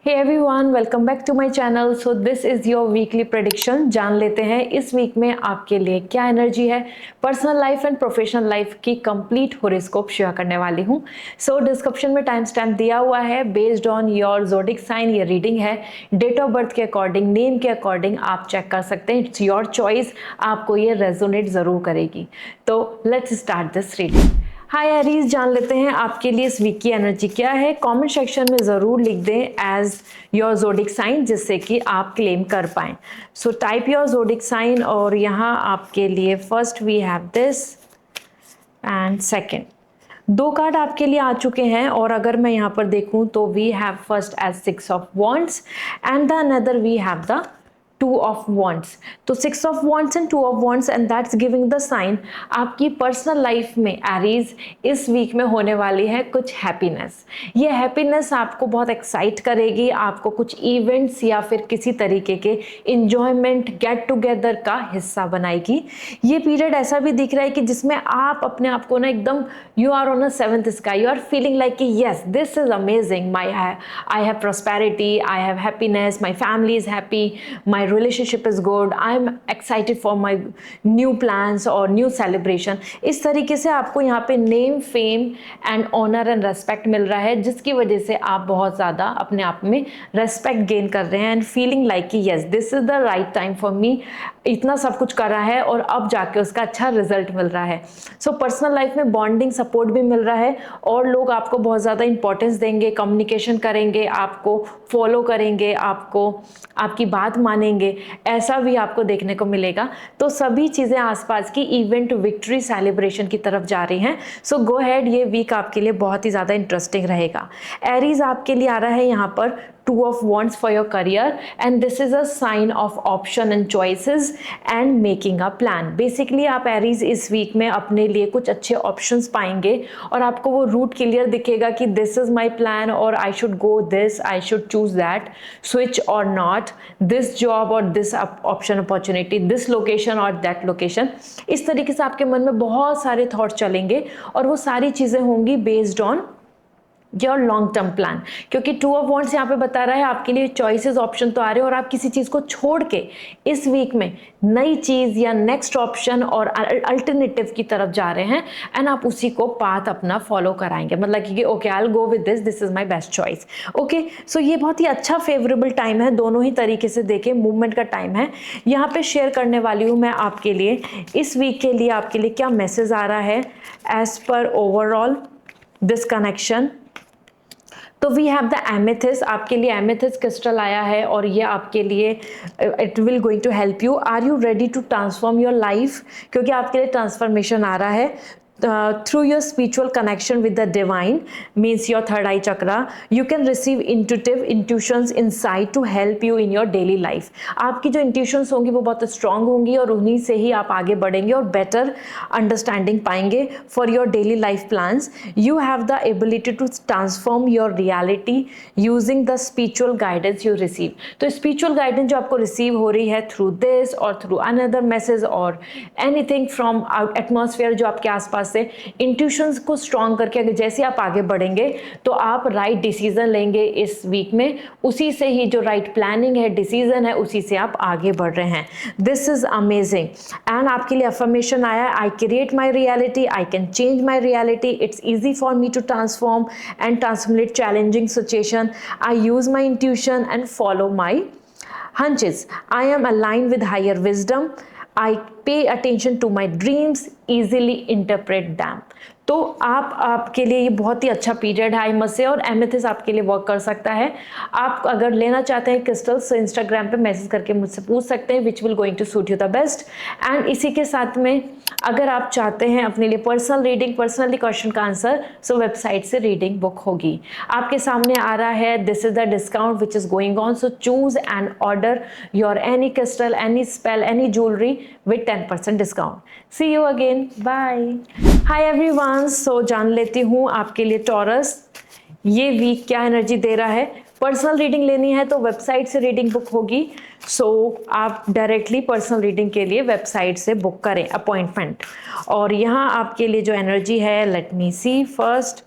Hey everyone, welcome back to my channel. So this is your weekly prediction. जान लेते हैं इस week में आपके लिए क्या एनर्जी है। Personal life and professional life की कंप्लीट हॉरोस्कोप शेयर करने वाली हूँ। सो डिस्क्रिप्शन में टाइम स्टैम्प दिया हुआ है। Based on your zodiac sign ये रीडिंग है। डेट ऑफ बर्थ के अकॉर्डिंग, नेम के अकॉर्डिंग आप चेक कर सकते हैं। इट्स योर चॉइस, आपको ये रेजोनेट ज़रूर करेगी। तो let's start this reading. Hi Aries, जान लेते हैं आपके लिए इस वीक की एनर्जी क्या है। कमेंट सेक्शन में ज़रूर लिख दें एज योर ज़ोडिक साइन, जिससे कि आप क्लेम कर पाएँ। So type your zodiac sign. और यहाँ आपके लिए first we have this and second, दो कार्ड आपके लिए आ चुके हैं। और अगर मैं यहाँ पर देखूँ तो we have first as 6 of wands and the another we have the 2 of wands. तो 6 of wands and 2 of wands and that's giving the sign आपकी पर्सनल लाइफ में एरीज इस वीक में होने वाली है कुछ हैप्पीनेस। ये हैप्पीनेस आपको बहुत एक्साइट करेगी, आपको कुछ इवेंट्स या फिर किसी तरीके के इंजॉयमेंट, गेट टुगेदर का हिस्सा बनाएगी। ये पीरियड ऐसा भी दिख रहा है कि जिसमें आप अपने आप को ना एकदम you are on a seventh sky, you are feeling like कि yes this is amazing, I have prosperity, I have happiness, my family is happy, my relationship is good, I'm excited for my new plans or new celebration। इस तरीके से आपको यहाँ पे name, fame and honour and respect मिल रहा है, जिसकी वजह से आप बहुत ज़्यादा अपने आप में रेस्पेक्ट गेन कर रहे हैं एंड फीलिंग लाइक कि yes this is the right time for मी। इतना सब कुछ कर रहा है और अब जाके उसका अच्छा रिजल्ट मिल रहा है। सो पर्सनल लाइफ में बॉन्डिंग सपोर्ट भी मिल रहा है और लोग आपको बहुत ज़्यादा इंपॉर्टेंस देंगे, कम्युनिकेशन करेंगे, आपको फॉलो करेंगे, आपको आपकी बात मानेंगे, ऐसा भी आपको देखने को मिलेगा। तो सभी चीज़ें आसपास की इवेंट, विक्ट्री, सेलिब्रेशन की तरफ जा रही हैं। सो गो हैड, ये वीक आपके लिए बहुत ही ज़्यादा इंटरेस्टिंग रहेगा। एरीज आपके लिए आ रहा है यहाँ पर 2 of wands for your career and this is a sign of option and choices and making a plan। Basically आप एरीज इस वीक में अपने लिए कुछ अच्छे ऑप्शंस पाएंगे और आपको वो रूट क्लियर दिखेगा कि दिस इज माई प्लान और I should go this, I should choose that, switch और नॉट, दिस जॉब और this option opportunity, this location और दैट लोकेशन। इस तरीके से आपके मन में बहुत सारे थॉट चलेंगे और वो सारी चीज़ें होंगी based on your long term plan. क्योंकि 2 ऑफ वॉन्ड्स यहाँ पे बता रहा है आपके लिए चॉइसेस, ऑप्शन तो आ रहे हैं और आप किसी चीज़ को छोड़ के इस वीक में नई चीज़ या नेक्स्ट ऑप्शन और अल्टरनेटिव की तरफ जा रहे हैं एंड आप उसी को पाथ अपना फॉलो कराएंगे। मतलब कि okay I will go with this, this is my best choice. Okay, so ये बहुत ही अच्छा फेवरेबल टाइम है, दोनों ही तरीके से देखें, मूवमेंट का टाइम है। यहाँ पे शेयर करने वाली हूँ मैं आपके लिए इस वीक के लिए आपके लिए क्या मैसेज आ रहा है एज पर ओवरऑल दिस कनेक्शन। तो वी हैव द एमेथिस्ट, आपके लिए एमेथिस्ट क्रिस्टल आया है और ये आपके लिए it will going to help you. Are you ready to transform your life? क्योंकि आपके लिए ट्रांसफॉर्मेशन आ रहा है through your spiritual connection with the divine, means your third eye chakra, you can receive intuitions insight to help you in your daily life। आपकी जो intuitions होंगी वो बहुत strong होंगी और उन्हीं से ही आप आगे बढ़ेंगे और better understanding पाएंगे for your daily life plans। You have the ability to transform your reality using the spiritual guidance you receive। तो spiritual guidance जो आपको receive हो रही है through this और through another message or anything from atmosphere जो आपके आसपास से, इंट्यूशंस को स्ट्रॉन्ग करके अगर जैसे आप आगे बढ़ेंगे तो आप राइट डिसीजन लेंगे इस वीक में। उसी से ही जो राइट प्लानिंग है, डिसीजन है, उसी से आप आगे बढ़ रहे हैं। दिस इज अमेजिंग एंड आपके लिए अफर्मेशन आया है, I create my reality, I can change my reality, it's easy for me to transform and transformate challenging situation, I use my intuition and follow my hunches, I am aligned with higher wisdom, I pay attention to my dreams, easily interpret them। तो आपके लिए ये बहुत ही अच्छा period है I must say, और amethyst आपके लिए वर्क कर सकता है। आप अगर लेना चाहते हैं क्रिस्टल्स तो इंस्टाग्राम पे मैसेज करके मुझसे पूछ सकते हैं, which will going to suit you the best. And इसी के साथ में अगर आप चाहते हैं अपने लिए पर्सनल रीडिंग, पर्सनली क्वेश्चन का आंसर, सो वेबसाइट से रीडिंग बुक होगी। आपके सामने आ रहा है this is the discount which is going on, so choose and order your any crystal, any spell, any jewellery with 10% discount. See you again, bye. Hi everyone, so जान लेती हूँ आपके लिए टॉरस ये वीक क्या एनर्जी दे रहा है। Personal reading लेनी है तो वेबसाइट से रीडिंग बुक होगी। सो आप डायरेक्टली पर्सनल रीडिंग के लिए वेबसाइट से बुक करें अपॉइंटमेंट। और यहाँ आपके लिए जो एनर्जी है, let me see first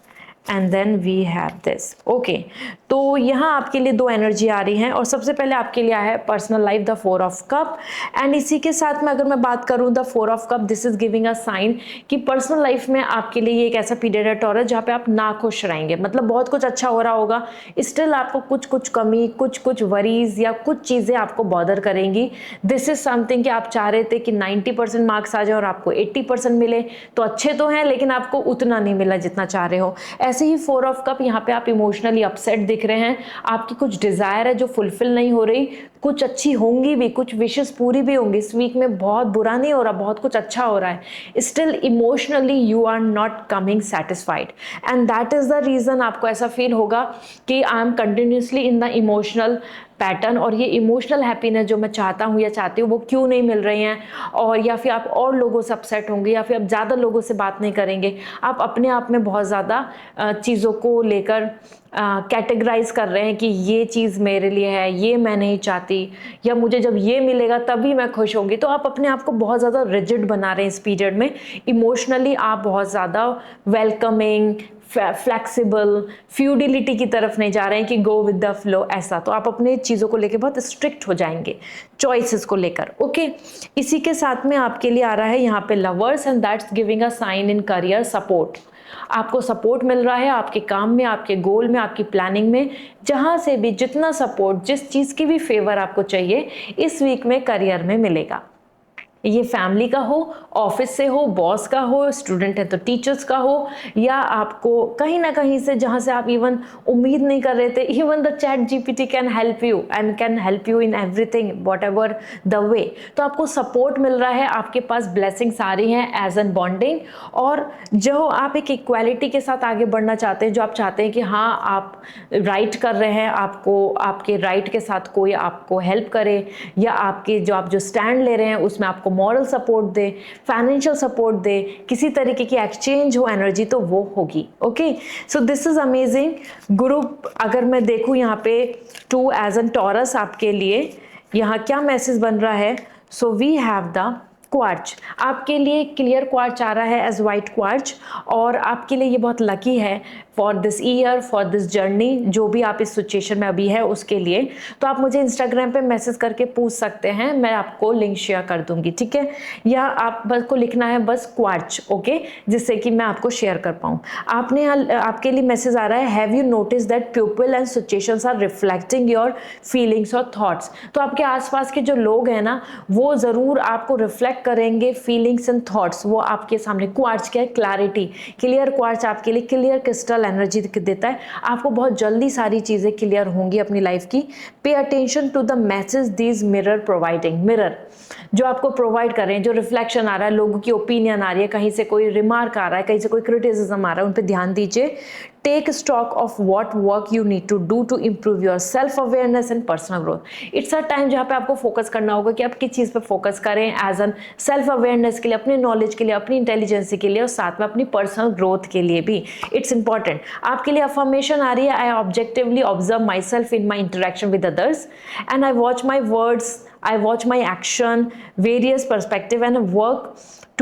and then we have this. Okay, तो यहाँ आपके लिए दो एनर्जी आ रही हैं और सबसे पहले आपके लिए आया है personal life the 4 of cup. And इसी के साथ में अगर मैं बात करूँ the 4 of cup, this is giving a sign कि पर्सनल लाइफ में आपके लिए ये एक ऐसा पीरियड है टॉरस जहाँ पे आप ना खुश रहेंगे, मतलब बहुत कुछ अच्छा हो रहा होगा, स्टिल आपको कुछ कुछ कमी, कुछ कुछ वरीज या कुछ चीज़ें आपको बॉदर करेंगी। दिस इज समथिंग कि आप चाह रहे थे कि 90% मार्क्स आ जाए और आपको 80% मिले, तो अच्छे तो हैं लेकिन आपको उतना नहीं मिला जितना चाह रहे हो। ऐसे ही 4 ऑफ कप, यहाँ पे आप इमोशनली अपसेट दिख रहे हैं, आपकी कुछ डिजायर है जो फुलफिल नहीं हो रही, कुछ अच्छी होंगी भी, कुछ विशेष पूरी भी होंगी इस वीक में, बहुत बुरा नहीं हो रहा, बहुत कुछ अच्छा हो रहा है, still emotionally you are not coming satisfied and that is the reason आपको ऐसा फील होगा कि I am continuously in the emotional pattern, और ये इमोशनल हैप्पीनेस जो मैं चाहता हूँ या चाहती हूँ वो क्यों नहीं मिल रही हैं, और या फिर आप और लोगों से अपसेट होंगे या फिर आप ज़्यादा लोगों से बात नहीं करेंगे, आप अपने आप में बहुत ज़्यादा चीज़ों को लेकर कैटेगराइज कर रहे हैं कि ये चीज़ मेरे लिए है, ये मैं नहीं चाहती, या मुझे जब ये मिलेगा तभी मैं खुश होंगी। तो आप अपने आप को बहुत ज़्यादा रिजिड बना रहे हैं इस पीरियड में। इमोशनली आप बहुत ज़्यादा वेलकमिंग, फ्लेक्सिबल, फ्यूडिलिटी की तरफ नहीं जा रहे हैं कि गो विद द फ्लो, ऐसा। तो आप अपने चीज़ों को लेकर बहुत स्ट्रिक्ट हो जाएंगे चॉइसेस को लेकर। ओके, इसी के साथ में आपके लिए आ रहा है यहाँ पे lovers and that's giving a sign in career support. आपको सपोर्ट मिल रहा है आपके काम में, आपके गोल में, आपकी प्लानिंग में, जहाँ से भी जितना सपोर्ट, जिस चीज़ की भी फेवर आपको चाहिए इस वीक में करियर में मिलेगा। ये फैमिली का हो, ऑफिस से हो, बॉस का हो, स्टूडेंट है तो टीचर्स का हो, या आपको कहीं ना कहीं से जहाँ से आप इवन उम्मीद नहीं कर रहे थे, even the chat GPT can help you and can help you in everything what ever the way. तो आपको सपोर्ट मिल रहा है, आपके पास ब्लेसिंग्स आ रही हैं एज एन बॉन्डिंग, और जो आप एक इक्वालिटी के साथ आगे बढ़ना चाहते हैं, जो आप चाहते हैं कि हाँ आप राइट कर रहे हैं, आपको आपके राइट के साथ कोई आपको हेल्प करे, या आपके जो स्टैंड ले रहे हैं उसमें आपको मॉरल सपोर्ट दे, फाइनेंशियल सपोर्ट दे, किसी तरीके की एक्सचेंज हो एनर्जी, तो वो होगी। Okay, so this is amazing. गुरु अगर मैं देखूं यहाँ पे 2 एज एन टॉरस आपके लिए यहाँ क्या मैसेज बन रहा है, so we have the quartz. आपके लिए क्लियर क्वार्ट्ज आ रहा है एज वाइट क्वार्ट्ज, और आपके लिए ये बहुत लकी है for this year, for this journey, जो भी आप इस सिचुएशन में अभी है उसके लिए। तो आप मुझे इंस्टाग्राम पे मैसेज करके पूछ सकते हैं, मैं आपको लिंक शेयर कर दूंगी, ठीक है, या आप बस को लिखना है बस क्वार्ट्ज, ओके, जिससे कि मैं आपको शेयर कर पाऊँ। आपके लिए मैसेज आ रहा है, have you notice that people and situations are reflecting your feelings और थॉट्स। तो आपके आसपास के जो लोग हैं ना, वो ज़रूर आपको रिफ्लेक्ट करेंगे, फीलिंग्स एंड थॉट्स वो आपके सामने। क्वार्ट्ज क्या है? क्लैरिटी। क्लियर क्वार्ट्ज आपके लिए क्लियर क्रिस्टल एनर्जी देता है, आपको बहुत जल्दी सारी चीजें क्लियर होंगी अपनी लाइफ की। Pay attention to the message these mirror providing. Mirror जो आपको प्रोवाइड कर रहे हैं, जो रिफ्लेक्शन आ रहा है, लोगों की ओपिनियन आ रही है, कहीं से कोई रिमार्क आ रहा है, कहीं से कोई क्रिटिसिज्म आ रहा है, उन पर ध्यान दीजिए। Take stock of what work you need to do to improve your self awareness and personal growth. It's a time जहाँ पे आपको फोकस करना होगा कि आप किस चीज़ पे फोकस करें एज एन सेल्फ अवेयरनेस के लिए, अपने नॉलेज के लिए, अपनी इंटेलिजेंसी के लिए, और साथ में अपनी पर्सनल ग्रोथ के लिए भी। It's important. आपके लिए अफर्मेशन आ रही है, I objectively observe my self in my interaction with others and I watch my words, I watch my action, various perspective and work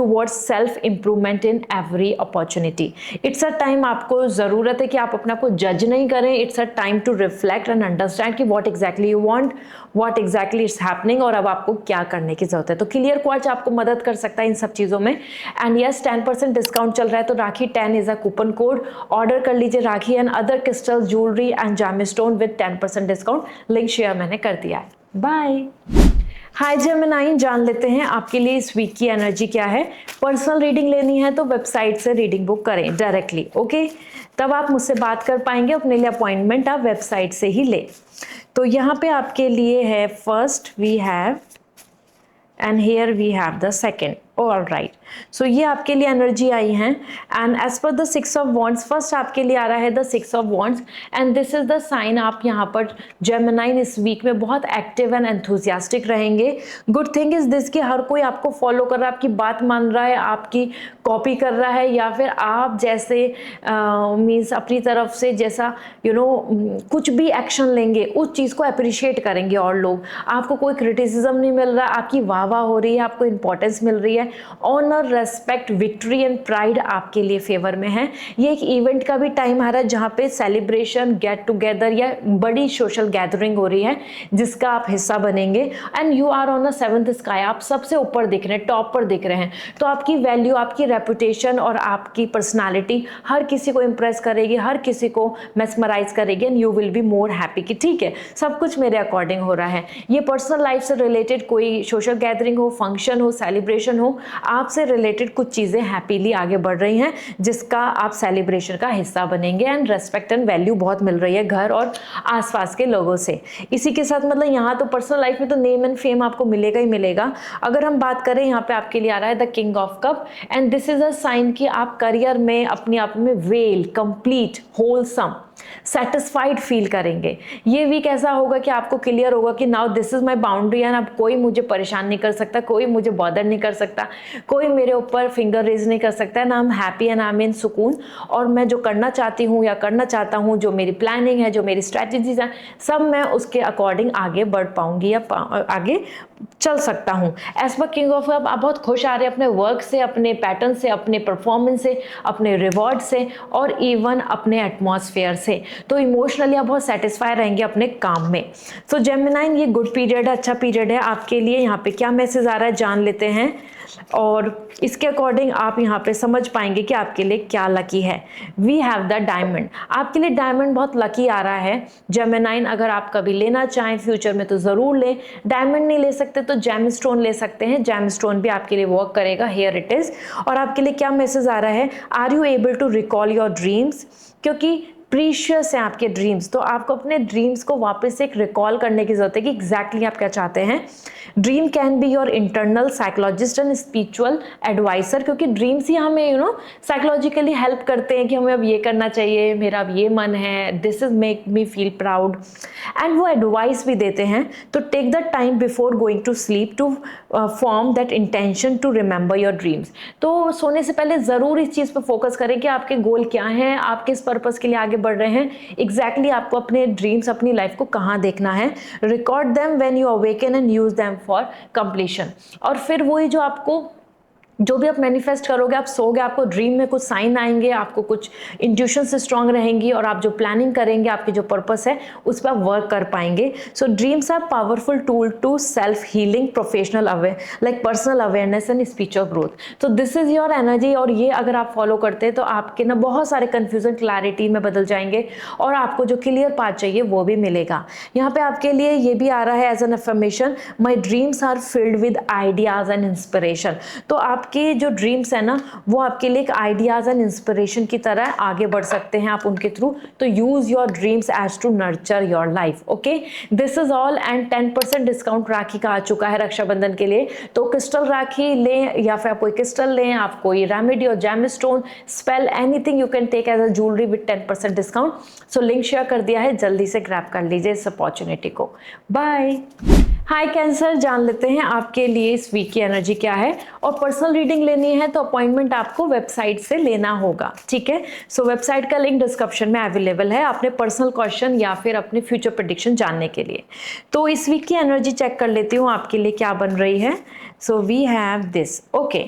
towards self improvement in every opportunity. It's a time आपको ज़रूरत है कि आप अपने आप को जज नहीं करें। It's a time to reflect and understand कि what exactly you want, what exactly is happening, और अब आपको क्या करने की ज़रूरत है। तो क्लियर क्वार्ट्ज आपको मदद कर सकता है इन सब चीज़ों में। एंड यस, 10% डिस्काउंट चल रहा है, तो Rakhi 10 is a coupon code. Order कर लीजिए Rakhi and other crystal jewellery and gemstone with 10% discount. Link share मैंने कर दिया है। बाय। हाय जेमिनी, जान लेते हैं आपके लिए इस वीक की एनर्जी क्या है। पर्सनल रीडिंग लेनी है तो वेबसाइट से रीडिंग बुक करें डायरेक्टली, ओके, तब आप मुझसे बात कर पाएंगे। अपने लिए अपॉइंटमेंट आप वेबसाइट से ही ले। तो यहाँ पे आपके लिए है first we have and here we have the second. All right, so ये आपके लिए एनर्जी आई है। And as per the 6 of wands, first आपके लिए आ रहा है the 6 of wands and this is the sign. आप यहाँ पर जेमिनाइन इस वीक में बहुत एक्टिव एंड एंथुजियास्टिक रहेंगे। गुड थिंग इज दिस कि हर कोई आपको फॉलो कर रहा है, आपकी बात मान रहा है, आपकी कॉपी कर रहा है, या फिर आप जैसे मीन्स अपनी तरफ से जैसा कुछ भी एक्शन लेंगे उस चीज़ को अप्रिशिएट करेंगे और लोग। आपको कोई क्रिटिसिज्म नहीं मिल रहा, आपकी वाह वाह हो रही है, आपको इंपॉर्टेंस मिल रही है, honour, respect, victory and pride आपके लिए फेवर में है। ये एक इवेंट का भी टाइम आ रहा है जहाँ पे सेलिब्रेशन, गेट टुगेदर या बड़ी सोशल गैदरिंग हो रही है जिसका आप हिस्सा बनेंगे। And you are on a 7th sky, आप सबसे ऊपर दिख रहे हैं, टॉप पर दिख रहे हैं। तो आपकी वैल्यू, आपकी रेपुटेशन और आपकी पर्सनालिटी हर किसी को इंप्रेस करेगी, हर किसी को मेस्मराइज करेगी and you will be more happy कि ठीक है सब कुछ मेरे अकॉर्डिंग हो रहा है। ये पर्सनल लाइफ से रिलेटेड कोई सोशल गैदरिंग हो, फंक्शन हो, सेलिब्रेशन हो, आपसे रिलेटेड कुछ चीज़ें हैप्पीली आगे बढ़ रही हैं जिसका आप सेलिब्रेशन का हिस्सा बनेंगे। एंड रेस्पेक्ट एंड वैल्यू बहुत मिल रही है घर और आसपास के लोगों से। इसी के साथ मतलब यहाँ तो पर्सनल लाइफ में तो नेम एंड फेम आपको मिलेगा ही मिलेगा। अगर हम बात करें यहाँ पे आपके लिए आ रहा है the king of cup and this is a sign कि आप करियर में अपने आप में well, complete, wholesome, satisfied feel करेंगे। ये वीक ऐसा होगा कि आपको क्लियर होगा कि now this is my boundary and अब कोई मुझे परेशान नहीं कर सकता, कोई मुझे बॉदर नहीं कर सकता, कोई मेरे ऊपर फिंगर रेज नहीं कर सकता। And I am happy and I am in सुकून, और मैं जो करना चाहती हूँ या करना चाहता हूँ, जो मेरी प्लानिंग है, जो मेरी स्ट्रैटेजीज हैं, सब मैं उसके अकॉर्डिंग आगे बढ़ पाऊंगी या आगे चल सकता हूँ। As per king of cup आप बहुत खुश आ रहे हैं अपने वर्क से, अपने पैटर्न से, अपने परफॉर्मेंस से, अपने रिवॉर्ड से और इवन अपने एटमॉस्फेयर से। तो इमोशनली आप बहुत सेटिस्फाई रहेंगे अपने काम में। सो जेमिनाइन ये गुड पीरियड है, अच्छा पीरियड है आपके लिए। यहाँ पे क्या मैसेज आ रहा है जान लेते हैं और इसके अकॉर्डिंग आप यहाँ पे समझ पाएंगे कि आपके लिए क्या लकी है। वी हैव द डायमंड, आपके लिए डायमंड बहुत लकी आ रहा है जेमिनाइन। अगर आप कभी लेना चाहें फ्यूचर में तो ज़रूर लें। डायमंड नहीं ले सकते तो जेम स्टोन ले सकते हैं, जेम स्टोन भी आपके लिए वर्क करेगा। Here it is. और आपके लिए क्या मैसेज आ रहा है, are you able to recall your dreams, क्योंकि प्रीशियस है आपके ड्रीम्स, तो आपको अपने ड्रीम्स को वापस से एक रिकॉल करने की जरूरत है कि एग्जैक्टली आप क्या चाहते हैं। Dream can be your internal psychologist and spiritual adviser, क्योंकि ड्रीम्स ही हमें साइकोलॉजिकली हेल्प करते हैं कि हमें अब ये करना चाहिए, मेरा अब ये मन है, this is make me feel proud, and वो एडवाइस भी देते हैं। तो take the time before going to sleep to form that intention to remember your dreams. तो सोने से पहले ज़रूर इस चीज़ पर फोकस करें कि आपके गोल क्या हैं, आप किस पर्पज़ के लिए आगे बढ़ रहे हैं, एग्जैक्टली आपको अपने ड्रीम्स, अपनी लाइफ को कहाँ देखना है। Record them when you awaken and use them for completion. और फिर वही जो आपको जो भी आप मैनिफेस्ट करोगे, आप सोओगे, आपको ड्रीम में कुछ साइन आएंगे, आपको कुछ इंट्यूशन से स्ट्रांग रहेंगी और आप जो प्लानिंग करेंगे, आपके जो पर्पस है उस पर आप वर्क कर पाएंगे। So dreams are powerful tool to self healing, professional aware, like personal awareness and spiritual growth. तो दिस इज योर एनर्जी, और ये अगर आप फॉलो करते हैं तो आपके ना बहुत सारे कन्फ्यूजन क्लैरिटी में बदल जाएंगे और आपको जो क्लियर पाथ चाहिए वो भी मिलेगा। यहाँ पे आपके लिए ये भी आ रहा है as an affirmation, my dreams are filled with ideas and inspiration. तो आप के जो ड्रीम्स है ना वो आपके लिए एक आइडियाज एंड इंस्पिरेशन की तरह आगे बढ़ सकते हैं आप उनके थ्रू। तो use your dreams as to nurture your life. Okay, this is all. And 10% discount Rakhi का आ चुका है रक्षाबंधन के लिए। तो क्रिस्टल राखी लें या फिर आप कोई क्रिस्टल लें, आप कोई रेमेडी और gem stone, spell, anything you can take as a jewellery with 10% discount. So link share कर दिया है, जल्दी से ग्रैब कर लीजिए इस अपॉर्चुनिटी को। बाय। हाय कैंसर, जान लेते हैं आपके लिए इस वीक की एनर्जी क्या है। और पर्सनल रीडिंग लेनी है तो अपॉइंटमेंट आपको वेबसाइट से लेना होगा, ठीक है। सो वेबसाइट का लिंक डिस्क्रिप्शन में अवेलेबल है अपने पर्सनल क्वेश्चन या फिर अपने फ्यूचर प्रेडिक्शन जानने के लिए। तो इस वीक की एनर्जी चेक कर लेती हूँ आपके लिए क्या बन रही है। So we have this. Okay,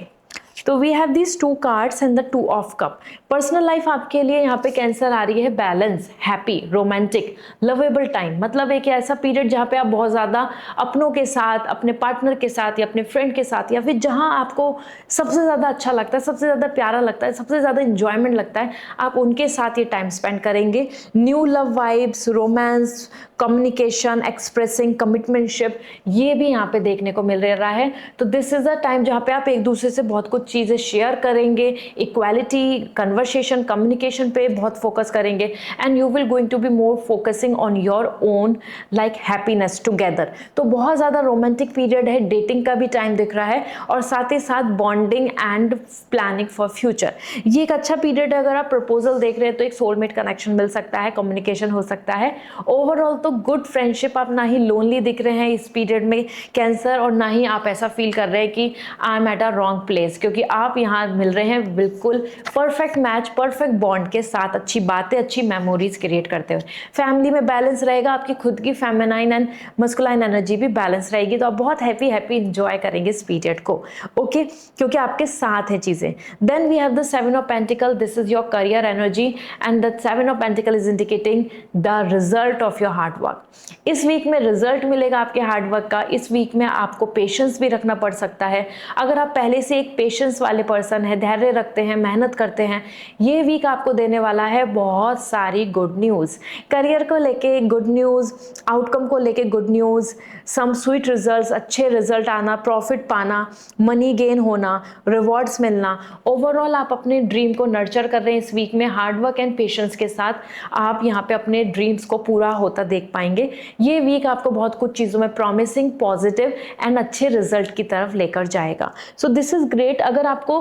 तो we have these 2 cards and the 2 of cup. Personal life आपके लिए यहाँ पे कैंसर आ रही है balance, happy, romantic, lovable time. मतलब एक ऐसा पीरियड जहाँ पे आप बहुत ज़्यादा अपनों के साथ, अपने पार्टनर के साथ या अपने फ्रेंड के साथ या फिर जहाँ आपको सबसे ज़्यादा अच्छा लगता है, सबसे ज़्यादा प्यारा लगता है, सबसे ज़्यादा इंजॉयमेंट लगता है, आप उनके साथ ये टाइम स्पेंड करेंगे। New love vibes, romance, communication, expressing, commitmentship, ये भी यहाँ पे देखने को मिल रहा है। तो दिस इज अ टाइम जहाँ पे आप एक दूसरे से बहुत कुछ चीज़ें शेयर करेंगे, इक्वालिटी, कन्वर्सेशन, कम्युनिकेशन पे बहुत फोकस करेंगे and you will going to be more focusing on your own like happiness together. तो बहुत ज़्यादा रोमांटिक पीरियड है, डेटिंग का भी टाइम दिख रहा है और साथ ही साथ bonding and planning for future. ये एक अच्छा पीरियड है। अगर आप प्रपोजल देख रहे हैं तो एक सोलमेट कनेक्शन मिल सकता है, कम्युनिकेशन हो सकता है। ओवरऑल तो गुड फ्रेंडशिप, आप ना ही लोनली दिख रहे हैं इस पीरियड में कैंसर और ना ही आप ऐसा फील कर रहे हैं कि I M at a wrong place, क्योंकि क्योंकि आप यहाँ मिल रहे हैं बिल्कुल परफेक्ट मैच, परफेक्ट बॉन्ड के साथ, अच्छी बातें, अच्छी मेमोरीज क्रिएट करते हुए। फैमिली में बैलेंस रहेगा, आपकी खुद की फेमिनाइन एंड मस्कुलाइन एनर्जी भी बैलेंस रहेगी, तो आप बहुत हैप्पी हैप्पी इंजॉय करेंगे इस पीरियड को, ओके, क्योंकि आपके साथ है चीजें। Then we have the 7 of pentacle, this is your career energy and the 7 of pentacle is indicating the result of your hard work. इस वीक में रिजल्ट मिलेगा आपके हार्ड वर्क का। इस वीक में आपको पेशेंस भी रखना पड़ सकता है। अगर आप पहले से एक पेशेंस वाले पर्सन है, धैर्य रखते हैं, मेहनत करते हैं, ये वीक आपको देने वाला है बहुत सारी गुड न्यूज। करियर को लेके गुड न्यूज, आउटकम को लेके good news, some sweet results, अच्छे रिजल्ट आना, प्रॉफिट पाना, मनी गेन होना, रिवॉर्ड्स मिलना। ओवरऑल आप अपने ड्रीम को नर्चर कर रहे हैं इस वीक में। हार्डवर्क एंड पेशेंस के साथ आप यहाँ पे अपने ड्रीम्स को पूरा होता देख पाएंगे। ये वीक आपको बहुत कुछ चीज़ों में प्रॉमिसिंग, पॉजिटिव एंड अच्छे रिजल्ट की तरफ लेकर जाएगा। सो दिस इज ग्रेट। अगर आपको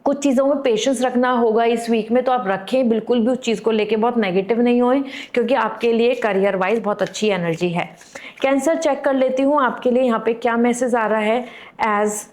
कुछ चीज़ों में पेशेंस रखना होगा इस वीक में तो आप रखें, बिल्कुल भी उस चीज़ को लेके बहुत नेगेटिव नहीं होए, क्योंकि आपके लिए करियर वाइज बहुत अच्छी एनर्जी है। कैंसर चेक कर लेती हूँ आपके लिए यहाँ पे क्या मैसेज आ रहा है। As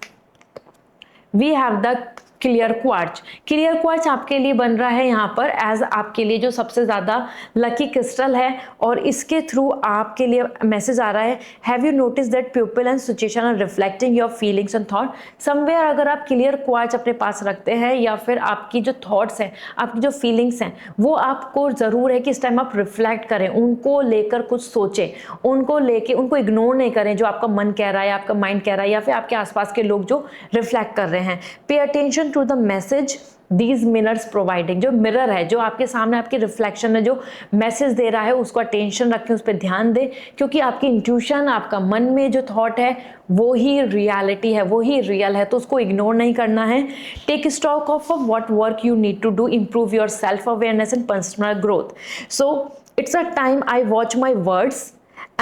we have the clear quartz. Clear quartz आपके लिए बन रहा है यहाँ पर एज आपके लिए जो सबसे ज़्यादा लकी क्रिस्टल है, और इसके थ्रू आपके लिए मैसेज आ रहा है, have you notice that people and situation are reflecting your feelings and thought. Somewhere अगर आप क्लियर क्वार्ट्ज अपने पास रखते हैं या फिर आपकी जो थॉट्स हैं, आपकी जो फीलिंग्स हैं, वो आपको ज़रूर है कि इस टाइम आप रिफ्लेक्ट करें, उनको लेकर कुछ सोचें, उनको लेके उनको इग्नोर नहीं करें जो आपका मन कह रहा है, आपका माइंड कह रहा है, या फिर आपके आसपास के लोग जो रिफ्लेक्ट कर रहे हैं। Pay attention to the message these mirrors providing. जो मिरर है, जो आपके सामने आपकी रिफ्लेक्शन है, जो मैसेज दे रहा है, उसको अटेंशन रखें, उस पर ध्यान दें, क्योंकि आपकी इंट्यूशन, आपका मन में जो थॉट है वो ही रियलिटी है, वो ही रियल है, तो उसको इग्नोर नहीं करना है। Take stock of what work you need to do, improve your self awareness and personal growth. So it's a time I watch my words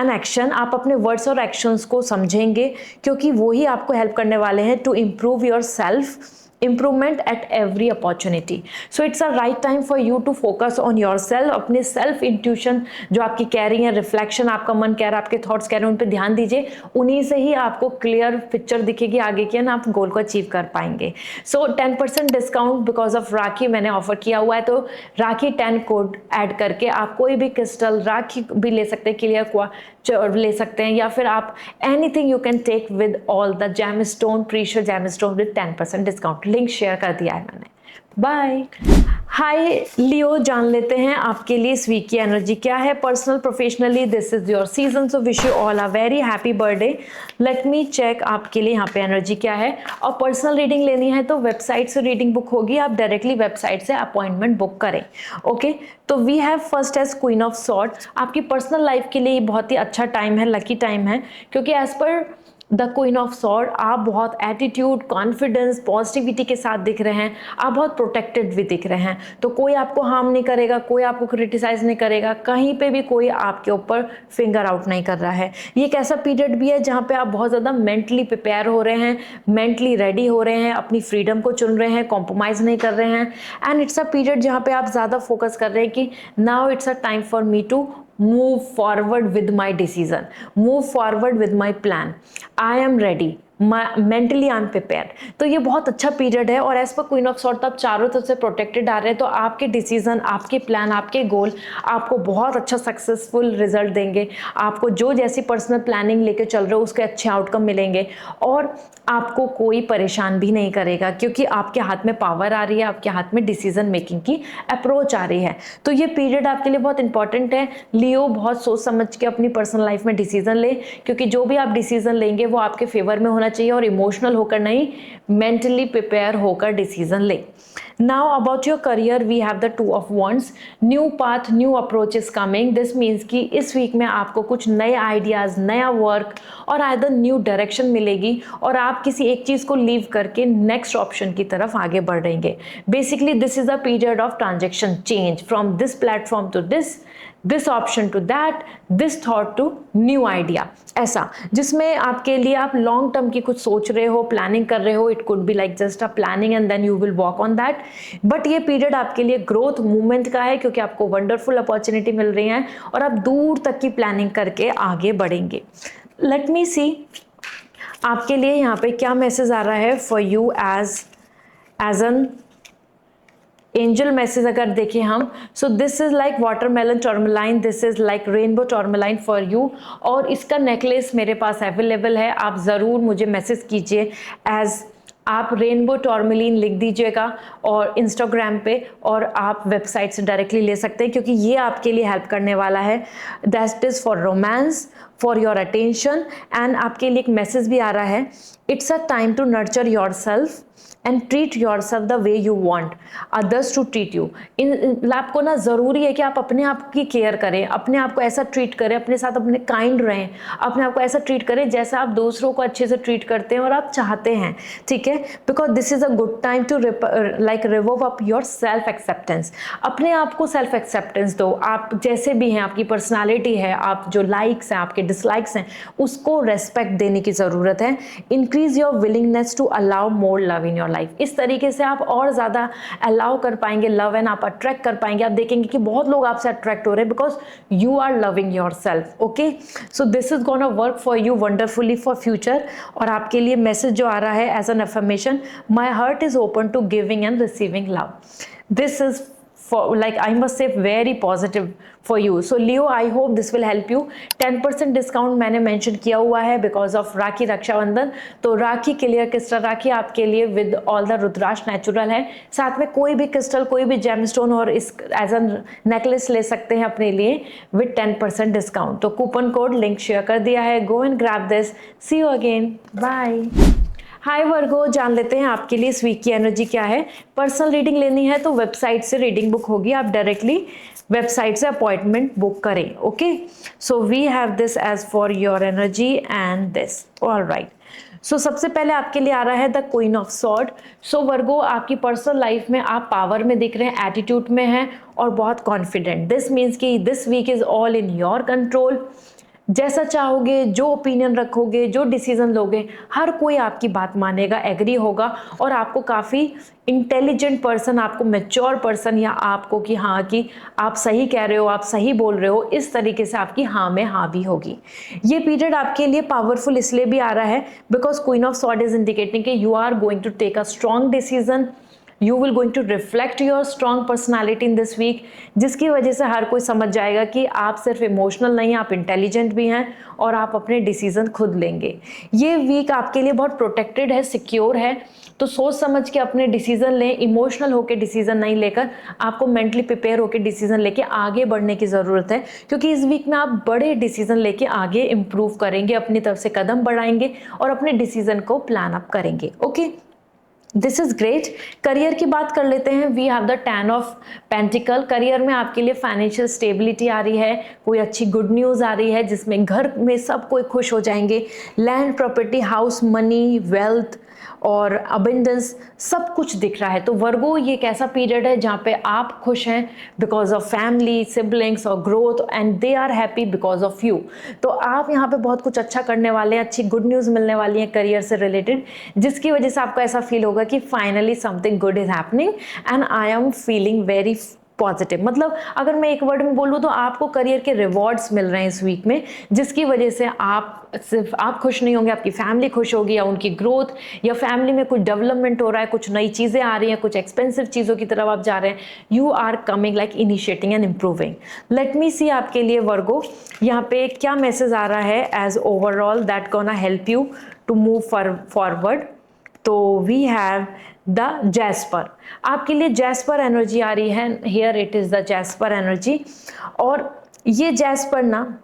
and action. आप अपने वर्ड्स और एक्शंस को समझेंगे, क्योंकि वो ही आपको हेल्प करने वाले हैं to improve your self, improvement at every opportunity. So it's a right time for you to focus on yourself. अपने सेल्फ इंट्यूशन जो आपकी कह रही है, रिफ्लेक्शन आपका मन कह रहा है, आपके थॉट्स कह रहे हैं, उन पे ध्यान दीजिए। उन्हीं से ही आपको क्लियर पिक्चर दिखेगी आगे की, ना आप गोल को अचीव कर पाएंगे। सो 10% डिस्काउंट बिकॉज ऑफ राखी मैंने ऑफर किया हुआ है, तो राखी 10 कोड ऐड करके आप कोई भी क्रिस्टल राखी भी ले सकते हैं, क्लियर ले सकते हैं, या फिर आप anything you can take with all the gemstone, precious gemstone with 10% discount. Link share कर दिया है मैंने। बाय। हाय लियो, जान लेते हैं आपके लिए इस वीक की एनर्जी क्या है। Personal, professionally, this is your season, so wish you all a very happy birthday. Let me check आपके लिए यहाँ पे एनर्जी क्या है। और पर्सनल रीडिंग लेनी है तो वेबसाइट से रीडिंग बुक होगी, आप डायरेक्टली वेबसाइट से अपॉइंटमेंट बुक करें, ओके। तो we have first as queen of sword. आपकी पर्सनल लाइफ के लिए बहुत ही अच्छा टाइम है, लकी टाइम है, क्योंकि as per the queen of sword आप बहुत एटीट्यूड, कॉन्फिडेंस, पॉजिटिविटी के साथ दिख रहे हैं, आप बहुत प्रोटेक्टेड भी दिख रहे हैं, तो कोई आपको हार्म नहीं करेगा, कोई आपको क्रिटिसाइज नहीं करेगा, कहीं पे भी कोई आपके ऊपर फिंगर आउट नहीं कर रहा है। ये एक ऐसा पीरियड भी है जहाँ पे आप बहुत ज़्यादा मेंटली प्रिपेयर हो रहे हैं, मेंटली रेडी हो रहे हैं, अपनी फ्रीडम को चुन रहे हैं, कॉम्प्रोमाइज़ नहीं कर रहे हैं। एंड इट्स अ पीरियड जहाँ पे आप ज़्यादा फोकस कर रहे हैं कि now it's a time for me to move forward with my decision, move forward with my plan, I am ready, mentally I am prepared. तो ये बहुत अच्छा पीरियड है, और as per queen of sword आप चारों तरफ से प्रोटेक्टेड आ रहे हैं, तो आपके डिसीजन, आपके प्लान, आपके गोल आपको बहुत अच्छा सक्सेसफुल रिजल्ट देंगे। आपको जो जैसी पर्सनल प्लानिंग लेके चल रहे हो उसके अच्छे आउटकम मिलेंगे, और आपको कोई परेशान भी नहीं करेगा, क्योंकि आपके हाथ में पावर आ रही है, आपके हाथ में डिसीजन मेकिंग की अप्रोच आ रही है। तो ये पीरियड आपके लिए बहुत इंपॉर्टेंट है। लियो, बहुत सोच समझ के अपनी पर्सनल लाइफ में डिसीजन ले, क्योंकि जो भी आप डिसीजन लेंगे वो आपके फेवर में होना चाहिए, और इमोशनल होकर नहीं, मेंटली प्रिपेयर होकर डिसीजन ले। Now about your career, we have the 2 of wands। New path, new approach is coming. This means कि इस वीक में आपको कुछ नए आइडियाज, नया वर्क और आइदर न्यू डायरेक्शन मिलेगी, और आप किसी एक चीज को लीव करके नेक्स्ट ऑप्शन की तरफ आगे बढ़ रहेंगे। Basically this is a period of transaction, change from this platform to this option to that, this thought to new idea, ऐसा जिसमें आपके लिए आप लॉन्ग टर्म की कुछ सोच रहे हो, प्लानिंग कर रहे हो। It could be like just a planning and then you will walk on that. But ये पीरियड आपके लिए ग्रोथ मूवमेंट का है, क्योंकि आपको वंडरफुल अपॉर्चुनिटी मिल रही है, और आप दूर तक की प्लानिंग करके आगे बढ़ेंगे। लेट मी सी आपके लिए यहाँ पे क्या मैसेज आ रहा है for you as an angel message अगर देखें हम, so this is like watermelon tourmaline, this is like rainbow tourmaline for you. और इसका नेकलेस मेरे पास अवेलेबल है, आप ज़रूर मुझे मैसेज कीजिए एज आप रेनबो टॉर्मलिन लिख दीजिएगा और इंस्टाग्राम पे, और आप वेबसाइट से डायरेक्टली ले सकते हैं क्योंकि ये आपके लिए हेल्प करने वाला है। That is for romance, for your attention. And आपके लिए एक मैसेज भी आ रहा है, it's a time to nurture your self and treat your self the way you want others to treat you. इन आपको ना ज़रूरी है कि आप अपने आप की केयर करें, अपने आप को ऐसा ट्रीट करें, अपने साथ अपने काइंड रहें, अपने आप को ऐसा ट्रीट करें जैसा आप दूसरों को अच्छे से ट्रीट करते हैं और आप चाहते हैं, ठीक है। Because this is a good time to like revive up your self acceptance. अपने आप को सेल्फ एक्सेप्टेंस दो, आप जैसे भी हैं, आपकी पर्सनैलिटी है, आप जो लाइक्स हैं, आपके डिसलाइक्स हैं, उसको रेस्पेक्ट देने की ज़रूरत है। Increase your willingness to allow more love in your life. इस तरीके से आप और ज़्यादा अलाउ कर पाएंगे लव, एंड आप अट्रैक्ट कर पाएंगे। आप देखेंगे कि बहुत लोग आपसे अट्रैक्ट हो रहे हैं because you are loving your self. Okay, so this is gonna work for you wonderfully for future. और आपके लिए मैसेज जो आ रहा है as an affirmation, my heart is open to giving and receiving love. This is for, like I must say, very positive for you. So Leo, I hope this will help you. 10% discount मैंने mention किया हुआ है because of राखी रक्षाबंधन। तो राखी clear crystal rakhi आपके लिए with all the rudraksha natural है, साथ में कोई भी क्रिस्टल, कोई भी जेमस्टोन और इस एज एन नेकलेस ले सकते हैं अपने लिए विद 10% डिस्काउंट। तो कूपन कोड लिंक शेयर कर दिया है, go and grab this. See you again, bye. Hi Virgo, जान लेते हैं आपके लिए इस वीक की एनर्जी क्या है। पर्सनल रीडिंग लेनी है तो वेबसाइट से रीडिंग बुक होगी, आप डायरेक्टली वेबसाइट से अपॉइंटमेंट बुक करें। Okay, so we have this as for your energy and this. Alright, so सबसे पहले आपके लिए आ रहा है the queen of sword. So Virgo, आपकी पर्सनल लाइफ में आप पावर में दिख रहे हैं, एटीट्यूड में हैं और बहुत कॉन्फिडेंट। दिस मीन्स कि this week is all in your control. जैसा चाहोगे, जो ओपिनियन रखोगे, जो डिसीजन लोगे, हर कोई आपकी बात मानेगा, एग्री होगा और आपको काफ़ी इंटेलिजेंट पर्सन, आपको मैच्योर पर्सन, या आपको कि हाँ कि आप सही कह रहे हो, आप सही बोल रहे हो, इस तरीके से आपकी हाँ में हाँ भी होगी। ये पीरियड आपके लिए पावरफुल इसलिए भी आ रहा है because queen of sword is indicating कि you are going to take a strong decision, you will going to reflect your strong personality in this week, जिसकी वजह से हर कोई समझ जाएगा कि आप सिर्फ इमोशनल नहीं, आप इंटेलिजेंट भी हैं और आप अपने डिसीजन खुद लेंगे। ये वीक आपके लिए बहुत प्रोटेक्टेड है, सिक्योर है, तो सोच समझ के अपने डिसीजन लें। इमोशनल होकर डिसीजन नहीं लेकर, आपको मेंटली प्रिपेयर होकर डिसीजन लेके आगे बढ़ने की ज़रूरत है, क्योंकि इस वीक में आप बड़े डिसीजन लेके आगे इंप्रूव करेंगे, अपनी तरफ से कदम बढ़ाएंगे और अपने डिसीजन को प्लान अप करेंगे। Okay, this is great. Career की बात कर लेते हैं। We have the 10 of pentacle. Career में आपके लिए फाइनेंशियल स्टेबिलिटी आ रही है, कोई अच्छी गुड न्यूज़ आ रही है जिसमें घर में सब कोई खुश हो जाएंगे। Land, property, house, money, wealth और अबंडेंस सब कुछ दिख रहा है। तो वर्गो, ये एक ऐसा पीरियड है जहाँ पे आप खुश हैं बिकॉज ऑफ फैमिली, सिबलिंग्स और growth, and they are happy because of you. तो आप यहाँ पे बहुत कुछ अच्छा करने वाले हैं, अच्छी गुड न्यूज़ मिलने वाली है करियर से रिलेटेड, जिसकी वजह से आपको ऐसा फील होगा कि finally something good is happening and I am feeling very positive. मतलब अगर मैं एक वर्ड में बोलूँ तो आपको करियर के रिवॉर्ड्स मिल रहे हैं इस वीक में, जिसकी वजह से आप सिर्फ आप खुश नहीं होंगे, आपकी फैमिली खुश होगी, या उनकी ग्रोथ, या फैमिली में कुछ डेवलपमेंट हो रहा है, कुछ नई चीज़ें आ रही हैं, कुछ एक्सपेंसिव चीज़ों की तरफ आप जा रहे हैं। You are coming like initiating and improving. Let me see आपके लिए वर्गो यहाँ पे क्या मैसेज आ रहा है as overall that gonna help you to move forward. तो वी हैव द जैस्पर। आपके लिए जैस्पर एनर्जी आ रही है, here it is the jasper energy. और ये जैस्पर ना,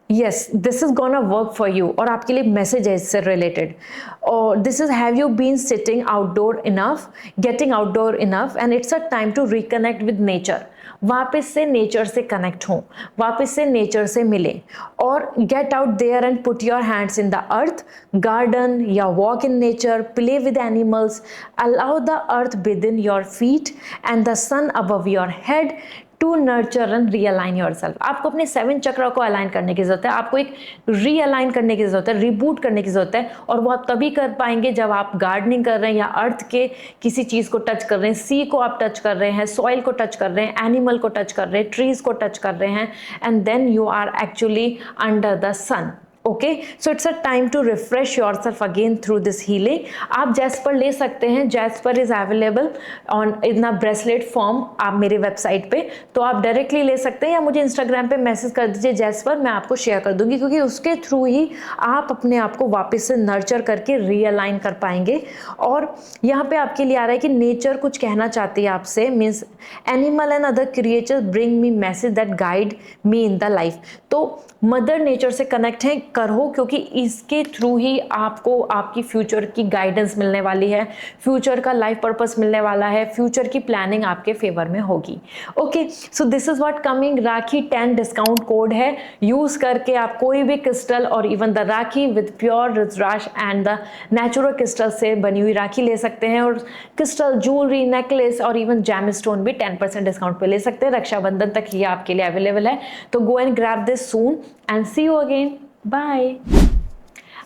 yes, this is gonna work for you, और आपके लिए मैसेज है इससे रिलेटेड। और this is have you been sitting outdoor enough, getting outdoor enough, and it's a time to reconnect with nature. वापस से नेचर से कनेक्ट हों, वापस से नेचर से मिलें, और get out there and put your hands in the earth, garden या walk in nature, play with animals, allow the earth with in your feet and the sun above your head to nurture and realign your self. आपको अपने 7 चक्र को align करने की जरूरत है, आपको एक रीअलाइन करने की जरूरत है, रिबूट करने की जरूरत है, और वो आप तभी कर पाएंगे जब आप गार्डनिंग कर रहे हैं या अर्थ के किसी चीज़ को टच कर रहे हैं, सी को आप टच कर रहे हैं, सॉइल को टच कर रहे हैं, एनिमल को टच कर रहे हैं, ट्रीज को टच कर रहे हैं, and then you are actually under the sun. Okay, so it's a time to refresh your self again through this healing. आप जैस्पर ले सकते हैं, jasper is available on in a bracelet form आप मेरे website पे, तो आप directly ले सकते हैं या मुझे इंस्टाग्राम पे मैसेज कर दीजिए जैस्पर, मैं आपको शेयर कर दूंगी, क्योंकि उसके थ्रू ही आप अपने आप को वापस से नर्चर करके रीअलाइन कर पाएंगे। और यहाँ पे आपके लिए आ रहा है कि नेचर कुछ कहना चाहती है आपसे, means animal and other creature bring me message that guide me in the life. तो मदर नेचर से कनेक्ट है करो, क्योंकि इसके थ्रू ही आपको आपकी फ्यूचर की गाइडेंस मिलने वाली है, फ्यूचर का लाइफ पर्पस मिलने वाला है, फ्यूचर की प्लानिंग आपके फेवर में होगी। Okay, so this is what coming. Rakhi 10 discount code है, यूज करके आप कोई भी क्रिस्टल और even the rakhi with pure rudraksha and the natural crystal से बनी हुई राखी ले सकते हैं, और क्रिस्टल ज्वेलरी, नेकलेस और इवन जेमस्टोन भी 10% डिस्काउंट पे ले सकते हैं। रक्षाबंधन तक ये आपके लिए अवेलेबल है, तो go and grab this soon and see you again, bye.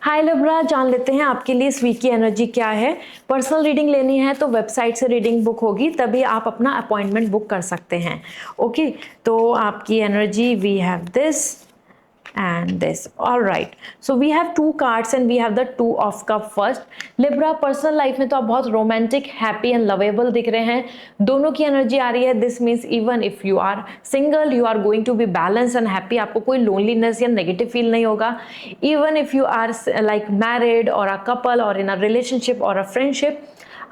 Hi Libra, जान लेते हैं आपके लिए इस वीक की एनर्जी क्या है। पर्सनल रीडिंग लेनी है तो वेबसाइट से रीडिंग बुक होगी, तभी आप अपना अपॉइंटमेंट बुक कर सकते हैं। ओके, तो आपकी energy we have this and this. All right, so we have 2 cards and we have the 2 of cup first. Libra, personal life में तो आप बहुत रोमांटिक, हैप्पी एंड लवेबल दिख रहे हैं, दोनों की एनर्जी आ रही है। This means even if you are single you are going to be balance and happy, आपको कोई लोनलीनेस या नेगेटिव फील नहीं होगा। Even if you are like married और अ कपल और इन अ रिलेशनशिप और अ फ्रेंडशिप,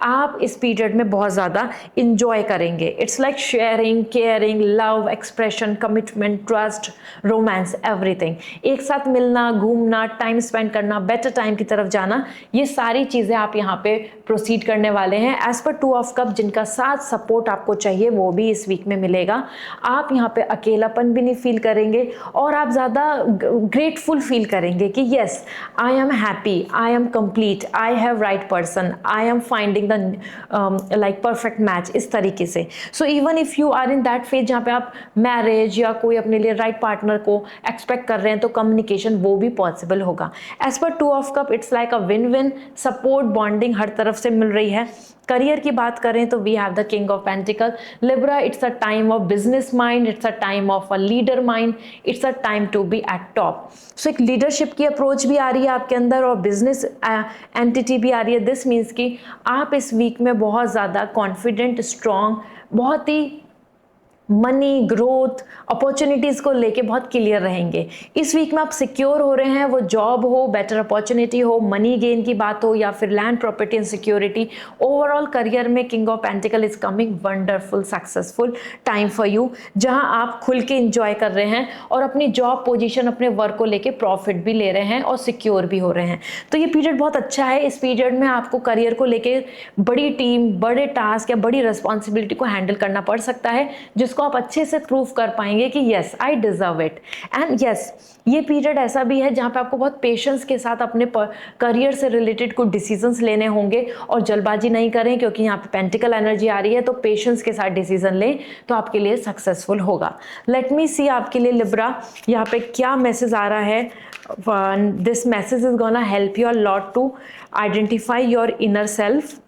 आप इस पीरियड में बहुत ज़्यादा इंजॉय करेंगे। It's like sharing, caring, love, expression, commitment, trust, romance, everything. एक साथ मिलना, घूमना, टाइम स्पेंड करना, बेटर टाइम की तरफ जाना, ये सारी चीज़ें आप यहाँ पे प्रोसीड करने वाले हैं। एज पर 2 ऑफ कप, जिनका साथ सपोर्ट आपको चाहिए वो भी इस वीक में मिलेगा। आप यहाँ पे अकेलापन भी नहीं फील करेंगे और आप ज़्यादा ग्रेटफुल फील करेंगे कि yes I am happy, I am complete, I have right person, I am finding like perfect match, इस तरीके से। So even if you are in that phase जहाँ पे आप मैरिज या कोई अपने लिए राइट पार्टनर को एक्सपेक्ट कर रहे हैं, तो कम्युनिकेशन वो भी पॉसिबल होगा। As per 2 of cup, it's like a win win, support, bonding हर तरफ से मिल रही है। करियर की बात करें तो we have the king of pentacle. Libra, it's a time of business mind, it's a time of a leader mind, it's a time to be at top. So एक लीडरशिप की अप्रोच भी आ रही है आपके अंदर और बिजनेस एंटिटी भी आ रही है। दिस मीन्स कि आप इस वीक में बहुत ज़्यादा कॉन्फिडेंट, स्ट्रॉन्ग, बहुत ही मनी, ग्रोथ, अपॉर्चुनिटीज़ को लेके बहुत क्लियर रहेंगे। इस वीक में आप सिक्योर हो रहे हैं, वो जॉब हो, बेटर अपॉर्चुनिटी हो, मनी गेन की बात हो या फिर land property and security. Overall career में king of pentacle is coming, wonderful successful time for you, जहां आप खुल के इंजॉय कर रहे हैं और अपनी जॉब पोजीशन, अपने वर्क को लेके प्रॉफिट भी ले रहे हैं और सिक्योर भी हो रहे हैं। तो ये पीरियड बहुत अच्छा है। इस पीरियड में आपको करियर को लेके बड़ी टीम, बड़े टास्क या बड़ी रिस्पॉन्सिबिलिटी को हैंडल करना पड़ सकता है, जिसको आप अच्छे से प्रूव कर पाएंगे कि yes I deserve it. And yes, ये पीरियड ऐसा भी है जहां पे आपको बहुत पेशेंस के साथ अपने करियर से रिलेटेड कुछ डिसीजंस लेने होंगे और जल्दबाजी नहीं करें, क्योंकि यहाँ पे पेंटिकल एनर्जी आ रही है, तो पेशेंस के साथ डिसीजन लें तो आपके लिए सक्सेसफुल होगा। लेट मी सी आपके लिए लिब्रा यहाँ पे क्या मैसेज आ रहा है। This message is gonna help you a lot to identify your inner self.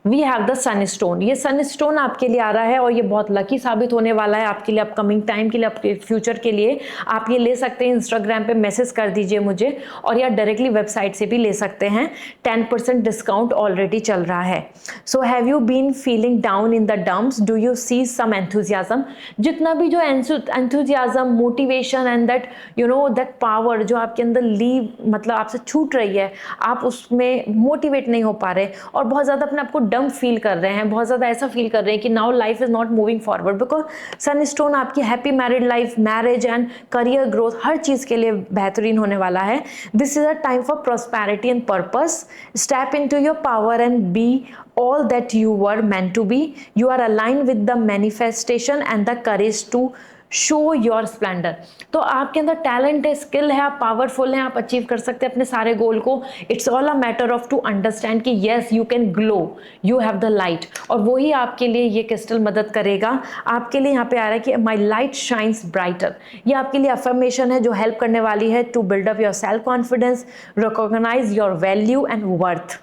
We have the sun stone. ये सन स्टोन आपके लिए आ रहा है और ये बहुत लकी साबित होने वाला है आपके लिए, अपकमिंग टाइम के लिए, आपके फ्यूचर के लिए। आप ये ले सकते हैं, इंस्टाग्राम पे मैसेज कर दीजिए मुझे, और या डायरेक्टली वेबसाइट से भी ले सकते हैं। 10% डिस्काउंट ऑलरेडी चल रहा है। So have you been feeling down in the dumps, do you see some enthusiasm? जितना भी जो enthusiasm, motivation and that you know that power जो आपके अंदर लीव मतलब आपसे छूट रही है, आप उसमें मोटिवेट नहीं हो पा रहे और बहुत ज़्यादा अपने आपको डम फील कर रहे हैं, बहुत ज़्यादा ऐसा फील कर रहे हैं कि now life is not moving forward, because sun stone आपकी happy married life, marriage and career growth हर चीज़ के लिए बेहतरीन होने वाला है। This is a time for prosperity and purpose. Step into your power and be all that you were meant to be. You are aligned with the manifestation and the courage to show your splendor. तो आपके अंदर talent है, skill है, आप powerful हैं, आप achieve कर सकते हैं अपने सारे गोल को। It's all a matter of to understand कि yes you can glow, you have the light, और वही आपके लिए ये क्रिस्टल मदद करेगा। आपके लिए यहाँ पे आ रहा है कि माई लाइट शाइन्स ब्राइटर। ये आपके लिए अफर्मेशन है जो हेल्प करने वाली है to build up your self confidence, recognise your value and worth.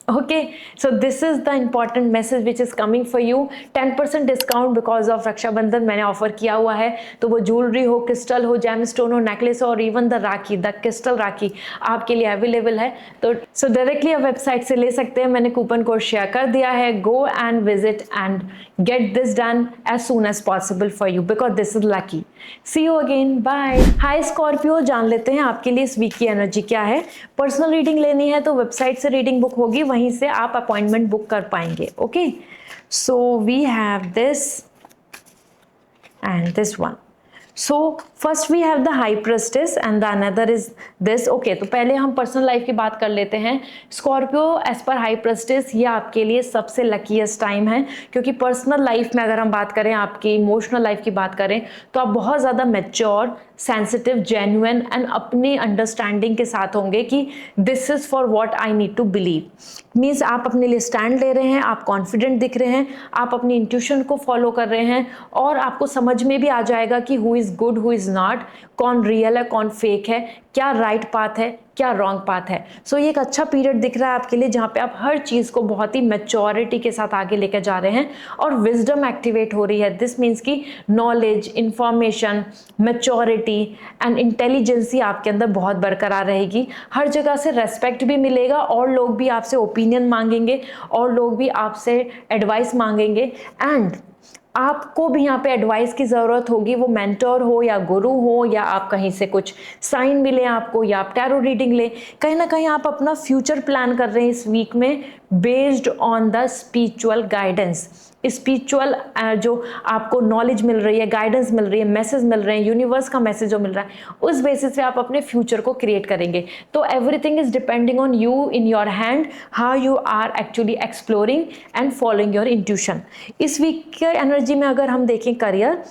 Okay, so this is the important message which is coming for you. 10% discount because of Raksha Bandhan मैंने offer किया हुआ है, तो वो ज्वेलरी हो, क्रिस्टल हो, जेमस्टोन हो, नेकलेस हो, और even the rakhi, the crystal rakhi आपके लिए अवेलेबल है। तो सो डायरेक्टली आप वेबसाइट से ले सकते हैं, मैंने कूपन कोड शेयर कर दिया है। Go and visit and get this done as soon as possible for you because this is lucky. See you again, bye. Hi Scorpio, जान लेते हैं आपके लिए इस वीक की एनर्जी क्या है। पर्सनल रीडिंग लेनी है तो वेबसाइट से रीडिंग बुक होगी, वहीं से आप अपॉइंटमेंट बुक कर पाएंगे। Okay, so we have this and this one. So first we have the high priestess and the another is this. Okay, तो पहले हम पर्सनल लाइफ की बात कर लेते हैं। Scorpio as per high priestess ये आपके लिए सबसे लकीएस्ट टाइम है, क्योंकि पर्सनल लाइफ में अगर हम बात करें, आपकी इमोशनल लाइफ की बात करें, तो आप बहुत ज़्यादा मैच्योर, सेंसिटिव, जेन्युइन एंड अपनी अंडरस्टैंडिंग के साथ होंगे कि this is for what I need to believe. Means आप अपने लिए स्टैंड ले रहे हैं, आप कॉन्फिडेंट दिख रहे हैं, आप अपनी इंट्यूशन को फॉलो कर रहे हैं, और आपको समझ में भी आ जाएगा कि who is good, who is not, कौन रियल है, कौन फेक है, क्या राइट पाथ है, क्या रॉन्ग पाथ है। सो ये एक अच्छा पीरियड दिख रहा है आपके लिए, जहाँ पे आप हर चीज़ को बहुत ही मैच्योरिटी के साथ आगे लेकर जा रहे हैं और विजडम एक्टिवेट हो रही है। दिस मीन्स कि knowledge, information, maturity and intelligence आपके अंदर बहुत बरकरार रहेगी। हर जगह से रेस्पेक्ट भी मिलेगा, और लोग भी आपसे ओपिनियन मांगेंगे, और लोग भी आपसे एडवाइस मांगेंगे, एंड आपको भी यहाँ पे एडवाइस की ज़रूरत होगी, वो मेंटर हो या गुरु हो, या आप कहीं से कुछ साइन मिले आपको, या आप टैरो रीडिंग ले। कहीं ना कहीं आप अपना फ्यूचर प्लान कर रहे हैं इस वीक में based on the spiritual guidance. Spiritual जो आपको नॉलेज मिल रही है, गाइडेंस मिल रही है, मैसेज मिल रहे हैं, यूनिवर्स का मैसेज जो मिल रहा है, उस बेसिस पे आप अपने फ्यूचर को क्रिएट करेंगे। तो everything is depending on you, in your hand, how you are actually exploring and following your intuition. इस वीक के एनर्जी में अगर हम देखें career,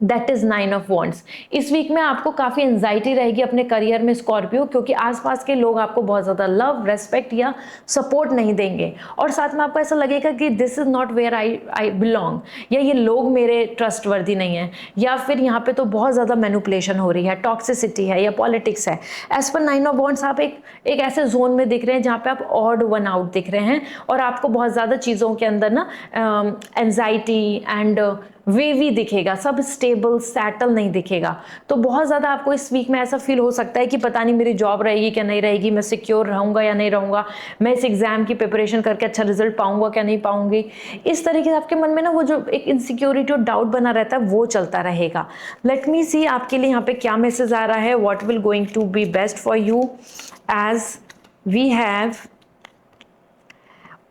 that is 9 of wands. इस वीक में आपको काफ़ी एंजाइटी रहेगी अपने करियर में स्कॉर्पियो, क्योंकि आसपास के लोग आपको बहुत ज़्यादा लव, रेस्पेक्ट या सपोर्ट नहीं देंगे, और साथ में आपको ऐसा लगेगा कि this is not where I belong, या ये लोग मेरे ट्रस्टवर्दी नहीं है, या फिर यहाँ पे तो बहुत ज़्यादा मैनिपुलेशन हो रही है, टॉक्सिसिटी है, या पॉलिटिक्स है। एज पर 9 ऑफ वॉन्ड्स आप एक ऐसे जोन में दिख रहे हैं जहाँ पे आप ऑड वन आउट दिख रहे हैं, और आपको बहुत ज़्यादा चीज़ों के अंदर ना एंजाइटी एंड वेवी दिखेगा, सब स्टेबल सेटल नहीं दिखेगा। तो बहुत ज़्यादा आपको इस वीक में ऐसा फील हो सकता है कि पता नहीं मेरी जॉब रहेगी क्या नहीं रहेगी, मैं सिक्योर रहूँगा या नहीं रहूँगा, मैं इस एग्ज़ाम की प्रिपरेशन करके अच्छा रिजल्ट पाऊँगा क्या नहीं पाऊँगी। इस तरीके से आपके मन में ना वो जो एक इनसिक्योरिटी और डाउट बना रहता है वो चलता रहेगा। लेट मी सी आपके लिए यहाँ पे क्या मैसेज आ रहा है, what will going to be best for you, as we have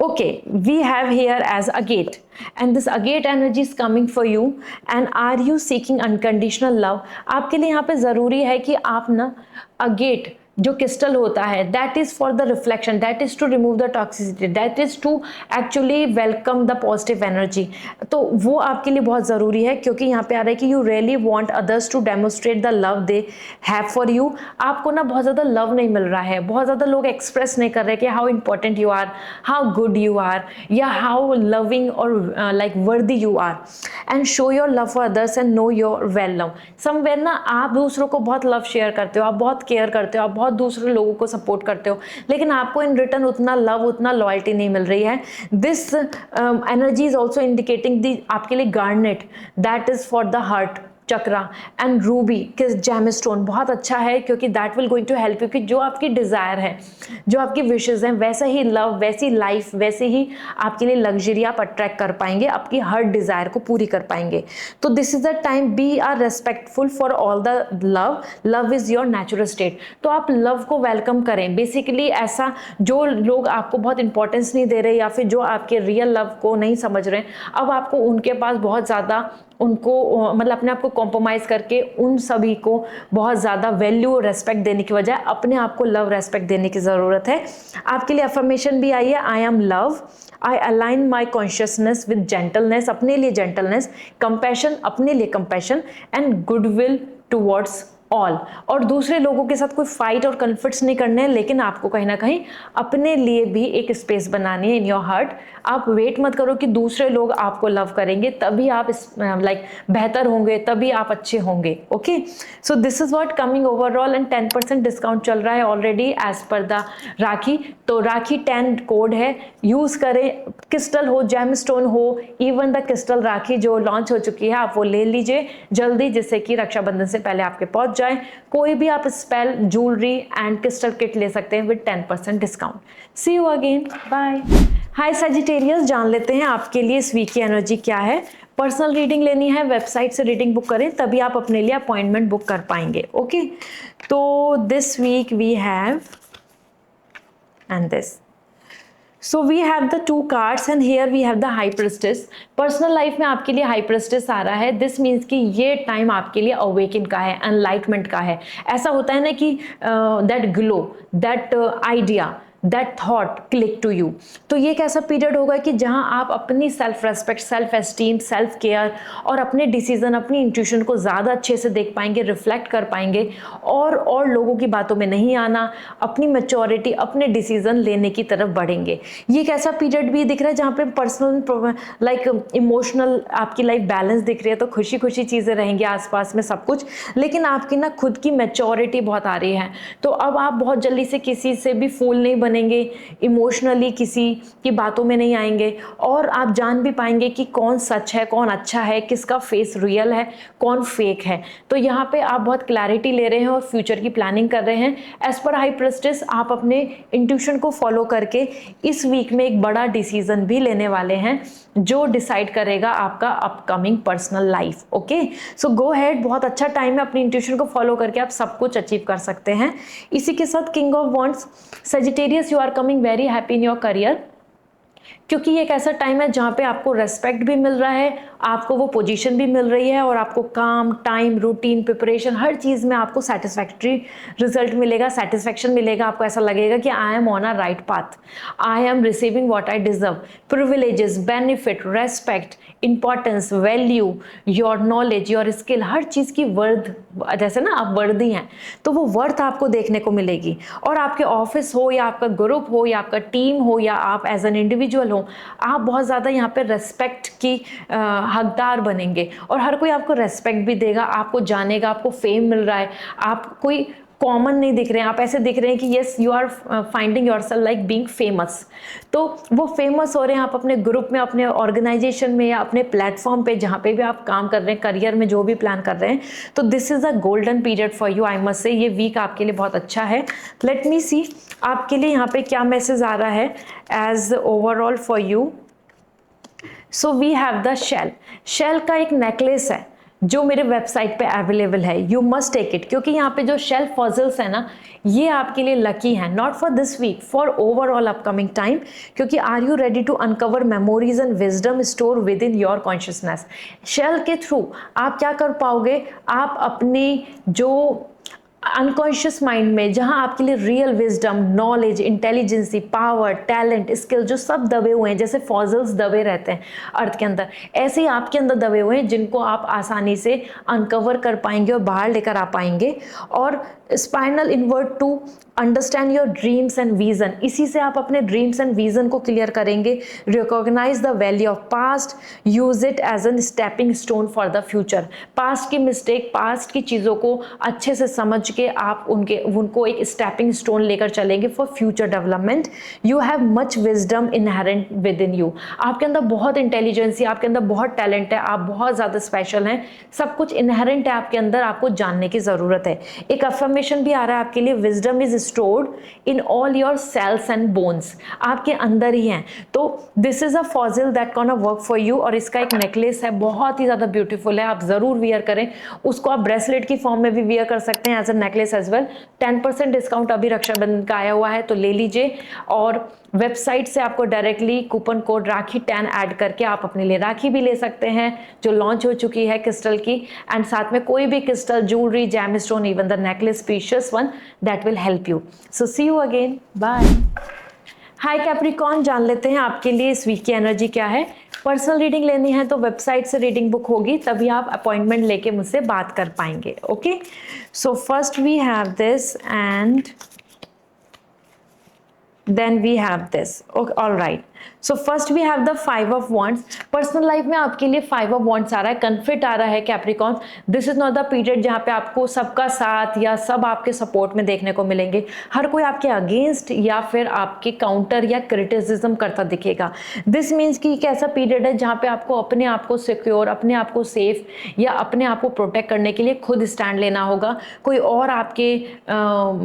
okay, we have here as a gate, and this agate energy is coming for you, and are you seeking unconditional love? आपके लिए यहाँ पे ज़रूरी है कि आप ना agate जो क्रिस्टल होता है, that is for the reflection, that is to remove the toxicity, that is to actually welcome the positive energy. तो वो आपके लिए बहुत ज़रूरी है, क्योंकि यहाँ पे आ रहा है कि you really want others to demonstrate the love they have for you. आपको ना बहुत ज़्यादा लव नहीं मिल रहा है, बहुत ज़्यादा लोग एक्सप्रेस नहीं कर रहे कि how important you are, how good you are, या हाउ लविंग और like worthy you are, and show your love for others and know your well love. Somewhere ना आप दूसरों को बहुत लव शेयर करते हो, आप बहुत केयर करते हो, आप बहुत दूसरे लोगों को सपोर्ट करते हो, लेकिन आपको इन रिटर्न उतना लव, उतना लॉयल्टी नहीं मिल रही है। This energy is also indicating the आपके लिए garnet, that is for the heart chakra, and ruby किस जेमस्टोन बहुत अच्छा है, क्योंकि that will going to help you कि जो आपकी डिज़ायर है, जो आपकी विशेज़ हैं, वैसा ही लव, वैसी लाइफ, वैसे ही आपके लिए लग्जरी आप अट्रैक्ट कर पाएंगे, आपकी हर डिज़ायर को पूरी कर पाएंगे। तो this is the time, be are respectful for all the love, love is your natural state. तो आप लव को वेलकम करें। बेसिकली ऐसा जो लोग आपको बहुत इंपॉर्टेंस नहीं दे रहे, या फिर जो आपके रियल लव को नहीं समझ रहे, अब आपको उनके पास बहुत ज़्यादा उनको मतलब अपने आप को कॉम्प्रोमाइज़ करके उन सभी को बहुत ज़्यादा वैल्यू और रेस्पेक्ट देने की बजाय अपने आप को लव रेस्पेक्ट देने की ज़रूरत है। आपके लिए अफर्मेशन भी आई है, I am love, I align my consciousness with gentleness, अपने लिए जेंटलनेस, कंपैशन, अपने लिए compassion, and goodwill towards all, और दूसरे लोगों के साथ कोई फाइट और कन्फ्लिक्ट्स नहीं करने हैं, लेकिन आपको कहीं ना कहीं अपने लिए भी एक स्पेस बनानी है इन योर हार्ट। आप वेट मत करो कि दूसरे लोग आपको लव करेंगे तभी आप बेहतर होंगे, तभी आप अच्छे होंगे। Okay, so this is what coming overall, and 10% discount चल रहा है ऑलरेडी एज पर द राखी। तो राखी 10 कोड है, यूज करें। क्रिस्टल हो, जेमस्टोन हो, इवन द क्रिस्टल राखी जो लॉन्च हो चुकी है आप वो ले लीजिए जल्दी, जिससे कि रक्षाबंधन से पहले आपके पहुंच जाए। कोई भी आप spell, jewellery and crystal kit ले सकते हैं with 10% discount. See you again, bye. Hi Sagittarius, जान लेते हैं आपके लिए इस वीक की एनर्जी क्या है। पर्सनल रीडिंग लेनी है, वेबसाइट से रीडिंग बुक करें तभी आप अपने लिए अपॉइंटमेंट बुक कर पाएंगे। ओके, तो this week we have and this, so we have the 2 cards and here we have the high priestess। Personal life में आपके लिए हाई प्रिस्टेस आ रहा है। दिस मीन्स कि ये टाइम आपके लिए अवेकन का है, एनलाइटमेंट का है। ऐसा होता है ना कि that glow, that idea, that thought click to you. तो ये एक ऐसा पीरियड होगा कि जहां आप अपनी self respect, self esteem, self care और अपने डिसीजन, अपनी इंट्यूशन को ज़्यादा अच्छे से देख पाएंगे, रिफ्लेक्ट कर पाएंगे और लोगों की बातों में नहीं आना, अपनी मैच्योरिटी, अपने डिसीजन लेने की तरफ बढ़ेंगे। ये एक ऐसा पीरियड भी दिख रहा है जहाँ पे पर्सनल इमोशनल आपकी लाइफ बैलेंस दिख रही है, तो खुशी खुशी चीज़ें रहेंगी आसपास में सब कुछ, लेकिन आपकी ना खुद की मैच्योरिटी बहुत आ रही है। तो अब आप बहुत जल्दी से किसी से भी फूल नहीं बनेंगे, इमोशनली किसी की बातों में नहीं आएंगे, और आप जान भी पाएंगे कि कौन सच है, कौन अच्छा है, किसका फेस रियल है, कौन फेक है। तो यहाँ पे आप बहुत क्लैरिटी ले रहे हैं और फ्यूचर की प्लानिंग कर रहे हैं। एज पर हाई प्रिस्टेस आप अपने इंट्यूशन को फॉलो करके इस वीक में एक बड़ा डिसीजन भी लेने वाले हैं जो डिसाइड करेगा आपका अपकमिंग पर्सनल लाइफ। ओके, सो गो हेड, बहुत अच्छा टाइम है, अपनी इंट्यूशन को फॉलो करके आप सब कुछ अचीव कर सकते हैं। इसी के साथ king of wands, Sagittarius you are coming very happy in your career, क्योंकि ये एक ऐसा टाइम है जहाँ पे आपको रेस्पेक्ट भी मिल रहा है, आपको वो पोजीशन भी मिल रही है, और आपको काम, टाइम, रूटीन, प्रिपरेशन, हर चीज़ में आपको सेटिस्फैक्ट्री रिजल्ट मिलेगा, सेटिस्फैक्शन मिलेगा। आपको ऐसा लगेगा कि I am on a right path, I am receiving what I deserve, privileges, benefit, respect, importance, value, your knowledge, your skill, हर चीज़ की वर्थ, जैसे ना आप वर्दी हैं तो वो वर्थ आपको देखने को मिलेगी। और आपके ऑफिस हो या आपका ग्रुप हो या आपका टीम हो या आप एज एन इंडिविजुअल हो, आप बहुत ज़्यादा यहाँ पे रेस्पेक्ट की हकदार बनेंगे, और हर कोई आपको रेस्पेक्ट भी देगा, आपको जानेगा, आपको फेम मिल रहा है, आप कोई कॉमन नहीं दिख रहे हैं, आप ऐसे दिख रहे हैं कि yes you are finding yourself like being famous. तो वो फेमस हो रहे हैं आप अपने ग्रुप में, अपने ऑर्गेनाइजेशन में या अपने प्लेटफॉर्म पे, जहाँ पे भी आप काम कर रहे हैं, करियर में जो भी प्लान कर रहे हैं। तो this is a golden period for you, I must say. ये वीक आपके लिए बहुत अच्छा है। लेट मी सी आपके लिए यहाँ पे क्या मैसेज आ रहा है as overall for you. So we have the shell. Shell का एक नेकलेस है जो मेरे वेबसाइट पे अवेलेबल है, यू मस्ट टेक इट, क्योंकि यहाँ पे जो शेल फॉजल्स है ना, ये आपके लिए लकी है, not for this week, for overall upcoming time. क्योंकि are you ready to uncover memories and wisdom store with in your consciousness. Shell के थ्रू आप क्या कर पाओगे, आप अपनी जो अनकॉन्शियस माइंड में, जहां आपके लिए real wisdom, knowledge, intelligence, power, talent, skill जो सब दबे हुए हैं, जैसे फॉजल्स दबे रहते हैं अर्थ के अंदर, ऐसे ही आपके अंदर दबे हुए हैं, जिनको आप आसानी से अनकवर कर पाएंगे और बाहर लेकर आ पाएंगे। और spinal invert to understand your dreams and vision, इसी से आप अपने ड्रीम्स एंड विजन को क्लियर करेंगे। Recognise the value of past, use it as an stepping stone for the future. Past की मिस्टेक, पास्ट की चीज़ों को अच्छे से समझ के आप उनको एक स्टेपिंग स्टोन लेकर चलेंगे for future development. You have much wisdom inherent with in you, आपके अंदर बहुत इंटेलिजेंसी, आपके अंदर बहुत टैलेंट है, आप बहुत ज़्यादा स्पेशल हैं, सब कुछ इनहेरेंट है आपके अंदर, आपको जानने की ज़रूरत है। एक अफर्मेशन भी आ रहा है आपके लिए, wisdom is stored in all your cells and bones, आपके अंदर ही हैं। तो this is a fossil that gonna work for you, और इसका एक नेकलेस है, बहुत ही ज़्यादा ब्यूटीफुल है, आप ज़रूर वियर करें उसको। आप ब्रेसलेट की फॉर्म में भी वियर कर सकते हैं as a necklace as well. 10% discount अभी रक्षाबंधन का आया हुआ है, तो ले लीजिए। और वेबसाइट से आपको डायरेक्टली कूपन कोड राखी 10 ऐड करके आप अपने लिए राखी भी ले सकते हैं जो लॉन्च हो चुकी है क्रिस्टल की, एंड साथ में कोई भी crystal, jewellery, gemstone, even the necklace, precious one, that will help you. So see you again, bye. Hi Capricorn, जान लेते हैं आपके लिए इस वीक की एनर्जी क्या है। पर्सनल रीडिंग लेनी है तो वेबसाइट से रीडिंग बुक होगी, तभी आप अपॉइंटमेंट लेके मुझसे बात कर पाएंगे। Okay, so first we have this and then we have this. Okay, all right, so first we have the 5 of wands. Personal life में आपके लिए 5 of wands आ रहा है, कन्फ्लिक्ट आ रहा है Capricorn. This is not the period जहाँ पे आपको सबका साथ या सब आपके सपोर्ट में देखने को मिलेंगे। हर कोई आपके अगेंस्ट या फिर आपके काउंटर या क्रिटिसिज्म करता दिखेगा। दिस मीन्स कि एक ऐसा पीरियड है जहाँ पे आपको अपने आप को सिक्योर, अपने आप को सेफ या अपने आप को प्रोटेक्ट करने के लिए खुद स्टैंड लेना होगा। कोई और आपके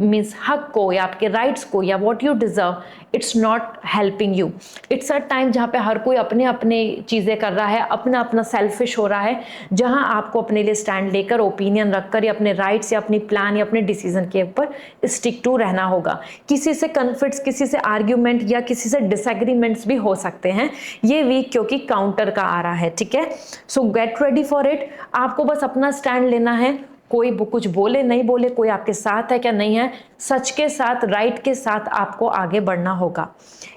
मीन्स हक को या आपके राइट्स को या what you deserve, it's not helping you. It's a time जहाँ पे हर कोई अपने अपने चीज़ें कर रहा है, अपना अपना सेल्फिश हो रहा है, जहाँ आपको अपने लिए स्टैंड लेकर, ओपिनियन रखकर या अपने राइट्स या अपनी प्लान या अपने डिसीजन के ऊपर स्टिक टू रहना होगा। किसी से कन्फ्लिक्ट्स, किसी से आर्ग्यूमेंट या किसी से डिसएग्रीमेंट्स भी हो सकते हैं ये वीक, क्योंकि काउंटर का आ रहा है। ठीक है, सो गेट रेडी फॉर इट। आपको बस अपना स्टैंड लेना है। कोई कुछ बोले नहीं बोले, कोई आपके साथ है क्या नहीं है, सच के साथ, राइट के साथ आपको आगे बढ़ना होगा।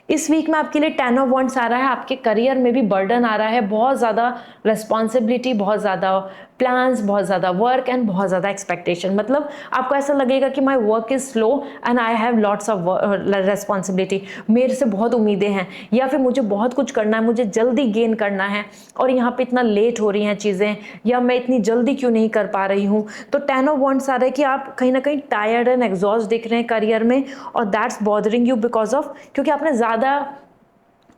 इस वीक में आपके लिए 10 ऑफ वांड्स आ रहा है। आपके करियर में भी बर्डन आ रहा है, बहुत ज़्यादा रेस्पॉन्सिबिलिटी, बहुत ज़्यादा प्लान्स, बहुत ज़्यादा वर्क एंड बहुत ज़्यादा एक्सपेक्टेशन। मतलब आपको ऐसा लगेगा कि my work is slow and I have lots of responsibility. मेरे से बहुत उम्मीदें हैं या फिर मुझे बहुत कुछ करना है, मुझे जल्दी गेन करना है और यहाँ पे इतना लेट हो रही हैं चीज़ें, या मैं इतनी जल्दी क्यों नहीं कर पा रही हूँ। तो 10 ऑफ वांड्स आ रहा है कि आप कहीं ना कहीं टायर्ड एंड एग्जॉस्ट दिख रहे हैं करियर में, और that's bothering you because of, क्योंकि आपने ज़्यादा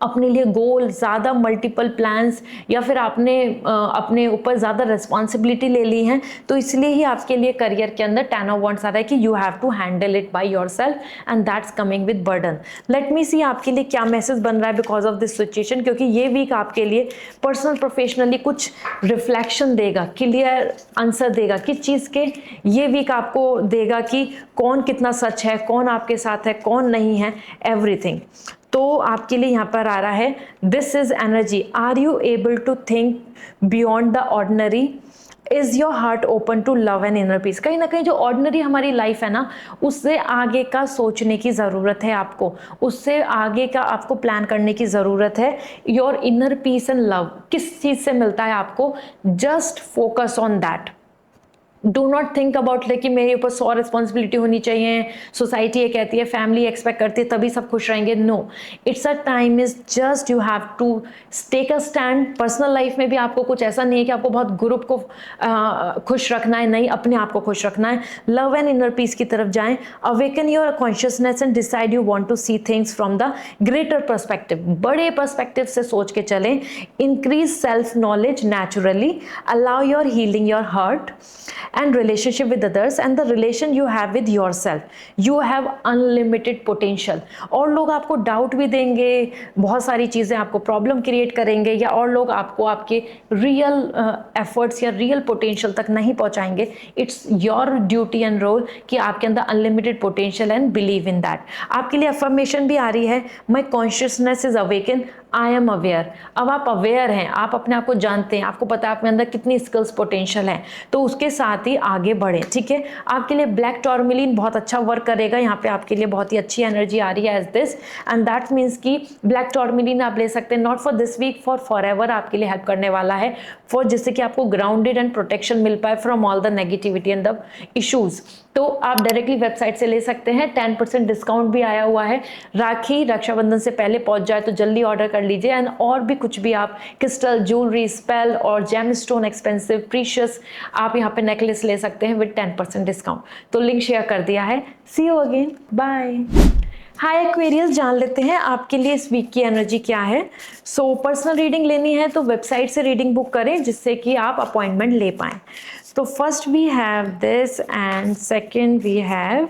अपने लिए गोल, ज़्यादा मल्टीपल प्लान्स या फिर आपने अपने ऊपर ज़्यादा रिस्पॉन्सिबिलिटी ले ली हैं, तो इसलिए ही आपके लिए करियर के अंदर 10 ऑफ वांड्स आ रहा है कि you have to handle it by yourself and that's coming with burden. Let me see आपके लिए क्या मैसेज बन रहा है बिकॉज ऑफ दिस सिचुएशन, क्योंकि ये वीक आपके लिए पर्सनल प्रोफेशनली कुछ रिफ्लेक्शन देगा, क्लियर आंसर देगा किस चीज़ के। ये वीक आपको देगा कि कौन कितना सच है, कौन आपके साथ है, कौन नहीं है, एवरीथिंग। तो आपके लिए यहाँ पर आ रहा है this is energy. Are you able to think beyond the ordinary? Is your heart open to love and inner peace? कहीं ना कहीं जो ऑर्डिनरी हमारी लाइफ है ना, उससे आगे का सोचने की ज़रूरत है आपको, उससे आगे का आपको प्लान करने की ज़रूरत है। Your inner peace and love किस चीज़ से मिलता है आपको? Just focus on that. Do not think about कि मेरे ऊपर 100 रिस्पॉन्सिबिलिटी होनी चाहिए, सोसाइटी ये कहती है, फैमिली एक्सपेक्ट करती है, तभी सब खुश रहेंगे। No, it's a time is just you have to take a stand. Personal life में भी आपको कुछ ऐसा नहीं है कि आपको बहुत ग्रुप को खुश रखना है, नहीं, अपने आप को खुश रखना है। लव एंड इनर पीस की तरफ जाएं, awaken your consciousness and decide you want to see things from the greater perspective. बड़े पर्सपेक्टिव से सोच के चलें। Increase self knowledge naturally, allow your healing your heart and relationship with others and the relation you have with yourself. You have unlimited potential. और लोग आपको doubt भी देंगे, बहुत सारी चीज़ें आपको प्रॉब्लम क्रिएट करेंगे, या और लोग आपको आपके रियल एफर्ट्स या रियल पोटेंशियल तक नहीं पहुंचाएंगे। It's your duty and role कि आपके अंदर unlimited potential and believe in that. आपके लिए अफर्मेशन भी आ रही है, my consciousness is awaken, I am aware. अब आप अवेयर हैं, आप अपने आप को जानते हैं, आपको पता है आपके अंदर कितनी स्किल्स पोटेंशियल है, तो उसके साथ ही आगे बढ़े। ठीक है, आपके लिए ब्लैक टॉर्मिलिन बहुत अच्छा वर्क करेगा। यहाँ पे आपके लिए बहुत ही अच्छी एनर्जी आ रही है as this, and that means कि ब्लैक टॉर्मिलिन आप ले सकते हैं, not for this week, for ever आपके लिए हेल्प करने वाला है, फॉर जिससे कि आपको ग्राउंडेड एंड प्रोटेक्शन मिल पाए from all the negativity and the issues. तो आप डायरेक्टली वेबसाइट से ले सकते हैं। 10% डिस्काउंट भी आया हुआ है। राखी रक्षाबंधन से पहले पहुंच जाए तो जल्दी ऑर्डर कर लीजिए। एंड और भी कुछ भी आप क्रिस्टल, ज्वेलरी, स्पेल और जेम स्टोन, एक्सपेंसिव, प्रीशियस, आप यहाँ पे नेकलेस ले सकते हैं विद 10% डिस्काउंट। तो लिंक शेयर कर दिया है। See you again, bye. Hi Aquarius, जान लेते हैं आपके लिए इस वीक की एनर्जी क्या है। सो पर्सनल रीडिंग लेनी है तो वेबसाइट से रीडिंग बुक करें, जिससे कि आप अपॉइंटमेंट ले पाएं। तो first we have this and second we have,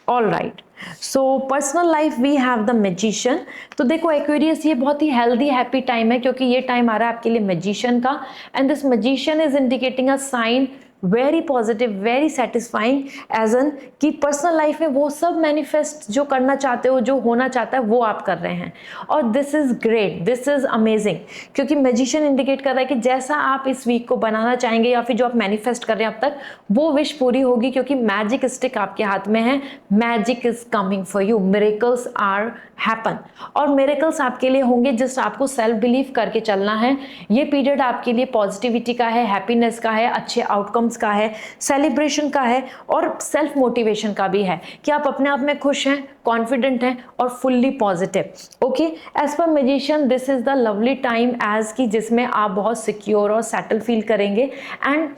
all right. So personal life we have the magician. तो देखो एक्वेरियस, ये बहुत ही हेल्दी हैप्पी टाइम है, क्योंकि ये टाइम आ रहा है आपके लिए मैजिशियन का, and this magician is indicating a sign very positive, very satisfying, as an कि पर्सनल लाइफ में वो सब मैनिफेस्ट जो करना चाहते हो, जो होना चाहता है वो आप कर रहे हैं। और this is great, this is amazing, क्योंकि मैजिशियन इंडिकेट कर रहा है कि जैसा आप इस वीक को बनाना चाहेंगे या फिर जो आप मैनिफेस्ट कर रहे हैं अब तक, वो विश पूरी होगी, क्योंकि मैजिक स्टिक आपके हाथ में है। Magic is coming for you, miracles are happen. और मिरेकल्स आपके लिए होंगे, जस्ट आपको सेल्फ बिलीव करके चलना है। ये पीरियड आपके लिए पॉजिटिविटी का है, हैप्पीनेस का है, अच्छे आउटकम्स का है, सेलिब्रेशन का है और सेल्फ मोटिवेशन का भी है कि आप अपने आप में खुश हैं, कॉन्फिडेंट हैं और fully positive. Okay, as per magician this is the lovely time as कि जिसमें आप बहुत सिक्योर और सेटल फील करेंगे। एंड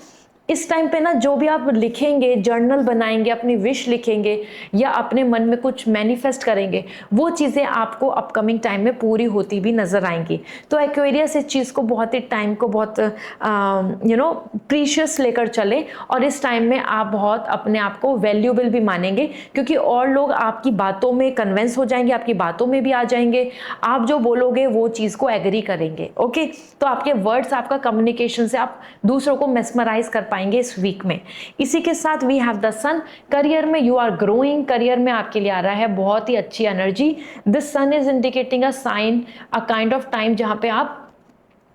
इस टाइम पे ना जो भी आप लिखेंगे, जर्नल बनाएंगे, अपनी विश लिखेंगे या अपने मन में कुछ मैनिफेस्ट करेंगे, वो चीज़ें आपको अपकमिंग टाइम में पूरी होती भी नजर आएंगी। तो एक्वेरियस इस चीज़ को बहुत ही टाइम को बहुत प्रीशियस लेकर चले और इस टाइम में आप बहुत अपने आप को वैल्यूएबल भी मानेंगे, क्योंकि और लोग आपकी बातों में कन्वेंस हो जाएंगे, आपकी बातों में भी आ जाएंगे, आप जो बोलोगे वो चीज़ को एग्री करेंगे। ओके, तो आपके वर्ड्स, आपका कम्युनिकेशन से आप दूसरों को मेस्मराइज कर पाएंगे इस वीक में। इसी के साथ we have the sun. Career में यू आर ग्रोइंग, करियर में आपके लिए आ रहा है बहुत ही अच्छी energy. This sun is indicating a sign, a kind of time जहां पे आप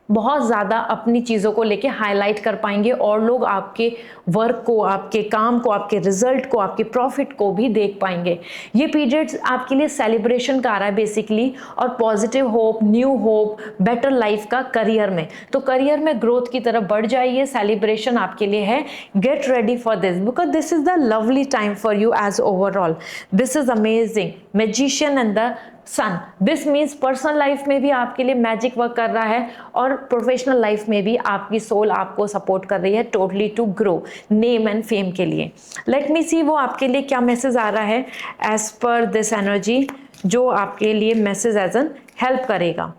बहुत ज़्यादा अपनी चीज़ों को लेके हाईलाइट कर पाएंगे और लोग आपके वर्क को, आपके काम को, आपके रिजल्ट को, आपके प्रॉफिट को भी देख पाएंगे। ये पीरियड्स आपके लिए सेलिब्रेशन का आ रहा है बेसिकली, और positive hope, new hope, better life का करियर में। तो करियर में ग्रोथ की तरफ बढ़ जाइए, सेलिब्रेशन आपके लिए है। Get ready for this because this is the lovely time for you as overall. This is amazing, magician and the sun. This means personal life में भी आपके लिए मैजिक वर्क कर रहा है और प्रोफेशनल लाइफ में भी आपकी सोल आपको सपोर्ट कर रही है totally to grow name and fame के लिए। लेट मी सी वो आपके लिए क्या मैसेज आ रहा है एज पर दिस एनर्जी, जो आपके लिए मैसेज एज एन हेल्प करेगा।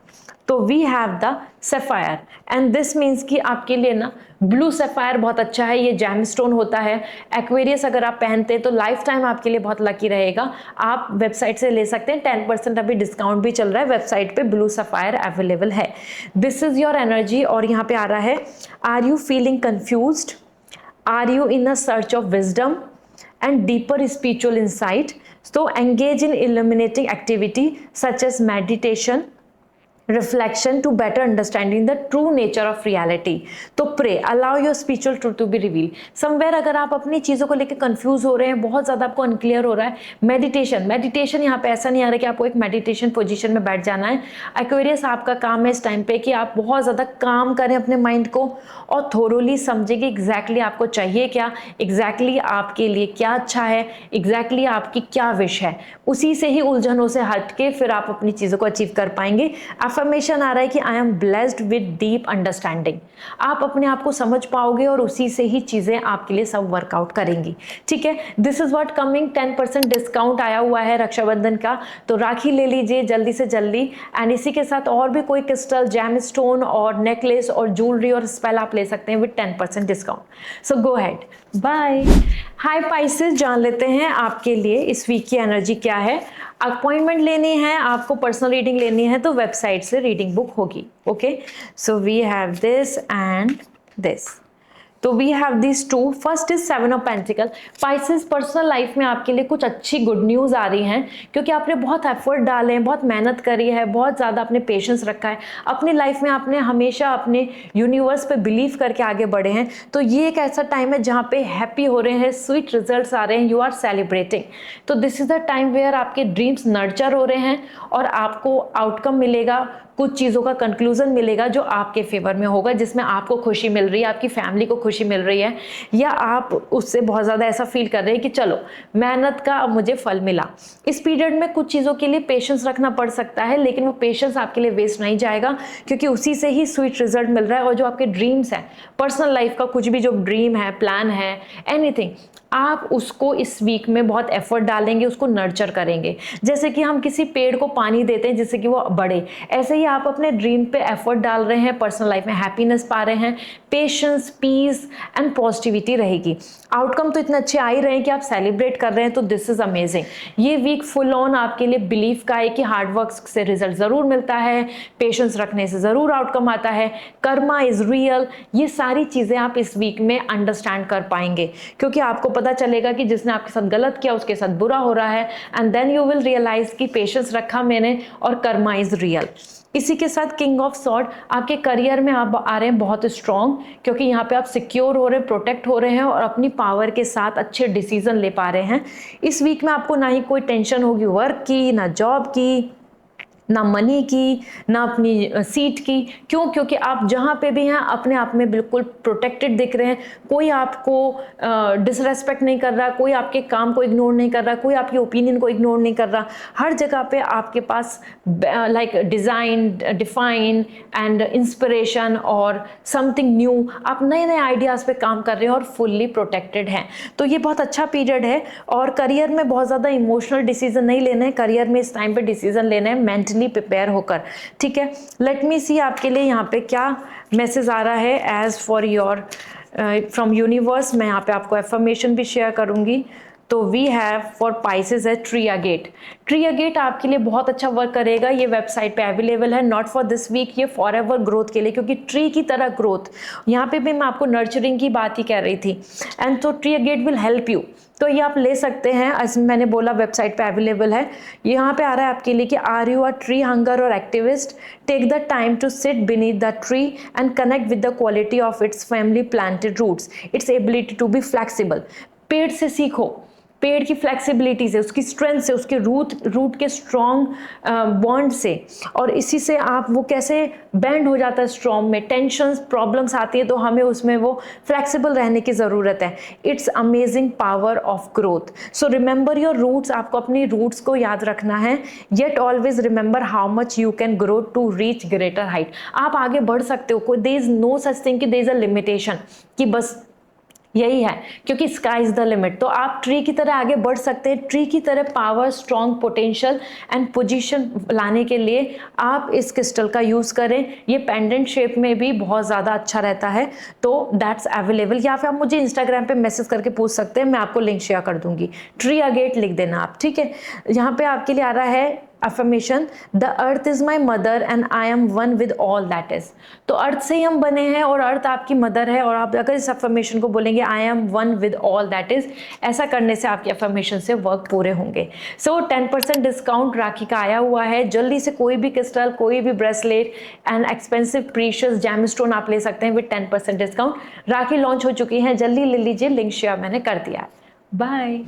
तो we have the sapphire and this means कि आपके लिए ना ब्लू सैफायर बहुत अच्छा है। ये जैमस्टोन होता है। एक्वेरियस अगर आप पहनते हैं तो लाइफ टाइम आपके लिए बहुत लकी रहेगा। आप वेबसाइट से ले सकते हैं, 10% अभी डिस्काउंट भी चल रहा है वेबसाइट पे, ब्लू सैफायर अवेलेबल है। दिस इज योर एनर्जी और यहाँ पे आ रहा है, are you feeling confused, are you in a search of wisdom and deeper spiritual insight, so engage in illuminating activity such as meditation, reflection to better understanding the true nature of reality. तो pray, allow your spiritual truth to be revealed. somewhere अगर आप अपनी चीज़ों को लेकर confuse हो रहे हैं, बहुत ज़्यादा आपको अनक्लियर हो रहा है, मेडिटेशन यहाँ पे ऐसा नहीं आ रहा कि आपको एक मेडिटेशन पोजीशन में बैठ जाना है। एक्वेरियस आपका काम है इस टाइम पे कि आप बहुत ज़्यादा काम करें अपने माइंड को और थोरोली समझें कि एग्जैक्टली आपको चाहिए क्या, एग्जैक्टली आपके लिए क्या अच्छा है, एग्जैक्टली आपकी क्या विश है। उसी से ही उलझनों से हट के फिर आप अपनी चीज़ों को अचीव कर पाएंगे। अफर्मेशन आ रहा है कि I am blessed with deep understanding. आप अपने आप को समझ पाओगे और उसी से ही चीज़ें आपके लिए सब वर्कआउट करेंगी। ठीक है, this is what coming. 10% discount आया हुआ है रक्षाबंधन का, तो राखी ले लीजिए जल्दी से जल्दी। एंड इसी के साथ और भी कोई क्रिस्टल, जैम स्टोन और नेकलेस और ज्वेलरी और स्पेल आप ले सकते हैं with 10% discount. So go ahead, bye. Hi Pisces, जान लेते हैं आपके लिए इस वीक की एनर्जी क्या है। अपॉइंटमेंट लेनी है आपको, पर्सनल रीडिंग लेनी है तो वेबसाइट से रीडिंग बुक होगी। Okay, so we have this and this. तो we have this too. First is 7 of pentacle. Pisces, personal life में आपके लिए कुछ अच्छी गुड न्यूज़ आ रही हैं, क्योंकि आपने बहुत एफर्ट डाले हैं, बहुत मेहनत करी है, बहुत ज़्यादा आपने पेशेंस रखा है अपनी लाइफ में, आपने हमेशा अपने यूनिवर्स पे बिलीव करके आगे बढ़े हैं। तो ये एक ऐसा टाइम है जहाँ पे हैप्पी हो रहे हैं, स्वीट रिजल्ट्स आ रहे हैं, यू आर सेलिब्रेटिंग। तो this is the time where आपके ड्रीम्स नर्चर हो रहे हैं और आपको आउटकम मिलेगा, कुछ चीज़ों का कंक्लूजन मिलेगा जो आपके फेवर में होगा, जिसमें आपको खुशी मिल रही है, आपकी फैमिली को खुशी मिल रही है, या आप उससे बहुत ज़्यादा ऐसा फील कर रहे हैं कि चलो मेहनत का अब मुझे फल मिला। इस पीरियड में कुछ चीज़ों के लिए पेशेंस रखना पड़ सकता है, लेकिन वो पेशेंस आपके लिए वेस्ट नहीं जाएगा, क्योंकि उसी से ही स्वीट रिजल्ट मिल रहा है। और जो आपके ड्रीम्स हैं, पर्सनल लाइफ का कुछ भी जो ड्रीम है, प्लान है, एनीथिंग, आप उसको इस वीक में बहुत एफर्ट डालेंगे, उसको नर्चर करेंगे। जैसे कि हम किसी पेड़ को पानी देते हैं जिससे कि वो बढ़े, ऐसे ही फाइनली आप अपने ड्रीम पे एफर्ट डाल रहे हैं, पर्सनल लाइफ में हैप्पीनेस पा रहे हैं, पेशेंस, पीस एंड पॉजिटिविटी रहेगी। आउटकम तो इतने अच्छे आ ही रहे हैं कि आप सेलिब्रेट कर रहे हैं, तो दिस इज अमेजिंग। ये वीक फुल ऑन आपके लिए बिलीफ का है कि हार्डवर्क से रिजल्ट जरूर मिलता है, पेशेंस रखने से जरूर आउटकम आता है, कर्मा इज रियल। ये सारी चीजें आप इस वीक में अंडरस्टैंड कर पाएंगे, क्योंकि आपको पता चलेगा कि जिसने आपके साथ गलत किया उसके साथ बुरा हो रहा है, and then you will realise कि पेशेंस रखा मैंने और कर्मा इज रियल। इसी के साथ किंग ऑफ सॉर्ड, आपके करियर में आप आ रहे हैं बहुत स्ट्रॉन्ग, क्योंकि यहाँ पे आप सिक्योर हो रहे हैं, प्रोटेक्ट हो रहे हैं और अपनी पावर के साथ अच्छे डिसीजन ले पा रहे हैं। इस वीक में आपको ना ही कोई टेंशन होगी वर्क की, ना जॉब की, ना मनी की, ना अपनी सीट की। क्यों? क्योंकि आप जहाँ पे भी हैं अपने आप में बिल्कुल प्रोटेक्टेड दिख रहे हैं। कोई आपको डिसरेस्पेक्ट नहीं कर रहा, कोई आपके काम को इग्नोर नहीं कर रहा, कोई आपके ओपिनियन को इग्नोर नहीं कर रहा। हर जगह पे आपके पास like design, define and inspiration और समथिंग न्यू, आप नए नए आइडियाज़ पे काम कर रहे हैं और फुल्ली प्रोटेक्टेड हैं। तो ये बहुत अच्छा पीरियड है। और करियर में बहुत ज़्यादा इमोशनल डिसीजन नहीं लेना है, करियर में इस टाइम पे डिसीजन लेना है मेंटली प्रिपेयर होकर। ठीक है, लेट मी सी आपके लिए यहाँ पे क्या मैसेज आ रहा है as for your from universe. मैं यहाँ पे आपको एफर्मेशन भी शेयर करूंगी। तो वी हैव फॉर पाइसेस है ट्री अगेट। ट्री अगेट आपके लिए बहुत अच्छा वर्क करेगा। ये वेबसाइट पे अवेलेबल है, नॉट फॉर दिस वीक, ये फॉर एवर ग्रोथ के लिए, क्योंकि ट्री की तरह ग्रोथ। यहाँ पे भी मैं आपको नर्चरिंग की बात ही कह रही थी, एंड तो tree agate will help you. तो ये आप ले सकते हैं, ऐसे मैंने बोला वेबसाइट पे अवेलेबल है। यहाँ पे आ रहा है आपके लिए कि आर यू अ ट्री हंगर और activist, take the time to sit beneath the tree and connect with the quality of its family planted roots, its ability to be flexible. पेड़ से सीखो, पेड़ की फ्लेक्सिबिलिटी से, उसकी स्ट्रेंथ से, उसके रूट के स्ट्रॉन्ग बॉन्ड से, और इसी से आप वो कैसे बैंड हो जाता है स्ट्रॉन्ग में। टेंशन्स, प्रॉब्लम्स आती है तो हमें उसमें वो फ्लेक्सिबल रहने की ज़रूरत है। It's amazing power of growth. So remember your roots, आपको अपनी रूट्स को याद रखना है। Yet always remember how much you can grow to reach greater height. आप आगे बढ़ सकते हो, there is no such thing कि देयर इज अ लिमिटेशन कि बस यही है, क्योंकि स्काई इज द लिमिट। तो आप ट्री की तरह आगे बढ़ सकते हैं। ट्री की तरह power, strong potential and position लाने के लिए आप इस क्रिस्टल का यूज़ करें। ये पेंडेंट शेप में भी बहुत ज़्यादा अच्छा रहता है, तो दैट्स अवेलेबल। या फिर आप मुझे इंस्टाग्राम पे मैसेज करके पूछ सकते हैं, मैं आपको लिंक शेयर कर दूंगी। ट्री अगेट लिख देना आप, ठीक है। यहाँ पे आपके लिए आ रहा है affirmation, the earth is my mother and I M one with all that is. तो अर्थ से ही हम बने हैं और अर्थ आपकी मदर है, और आप अगर इस अफर्मेशन को बोलेंगे I am one with all that is, ऐसा करने से आपके अफर्मेशन से वर्क पूरे होंगे। सो 10% डिस्काउंट राखी का आया हुआ है। जल्दी से कोई भी क्रिस्टल, कोई भी bracelet and expensive precious gemstone आप ले सकते हैं विद 10% डिस्काउंट। राखी लॉन्च हो चुकी है, जल्दी ले लीजिए, लिंक शेयर मैंने कर दिया है। बाय।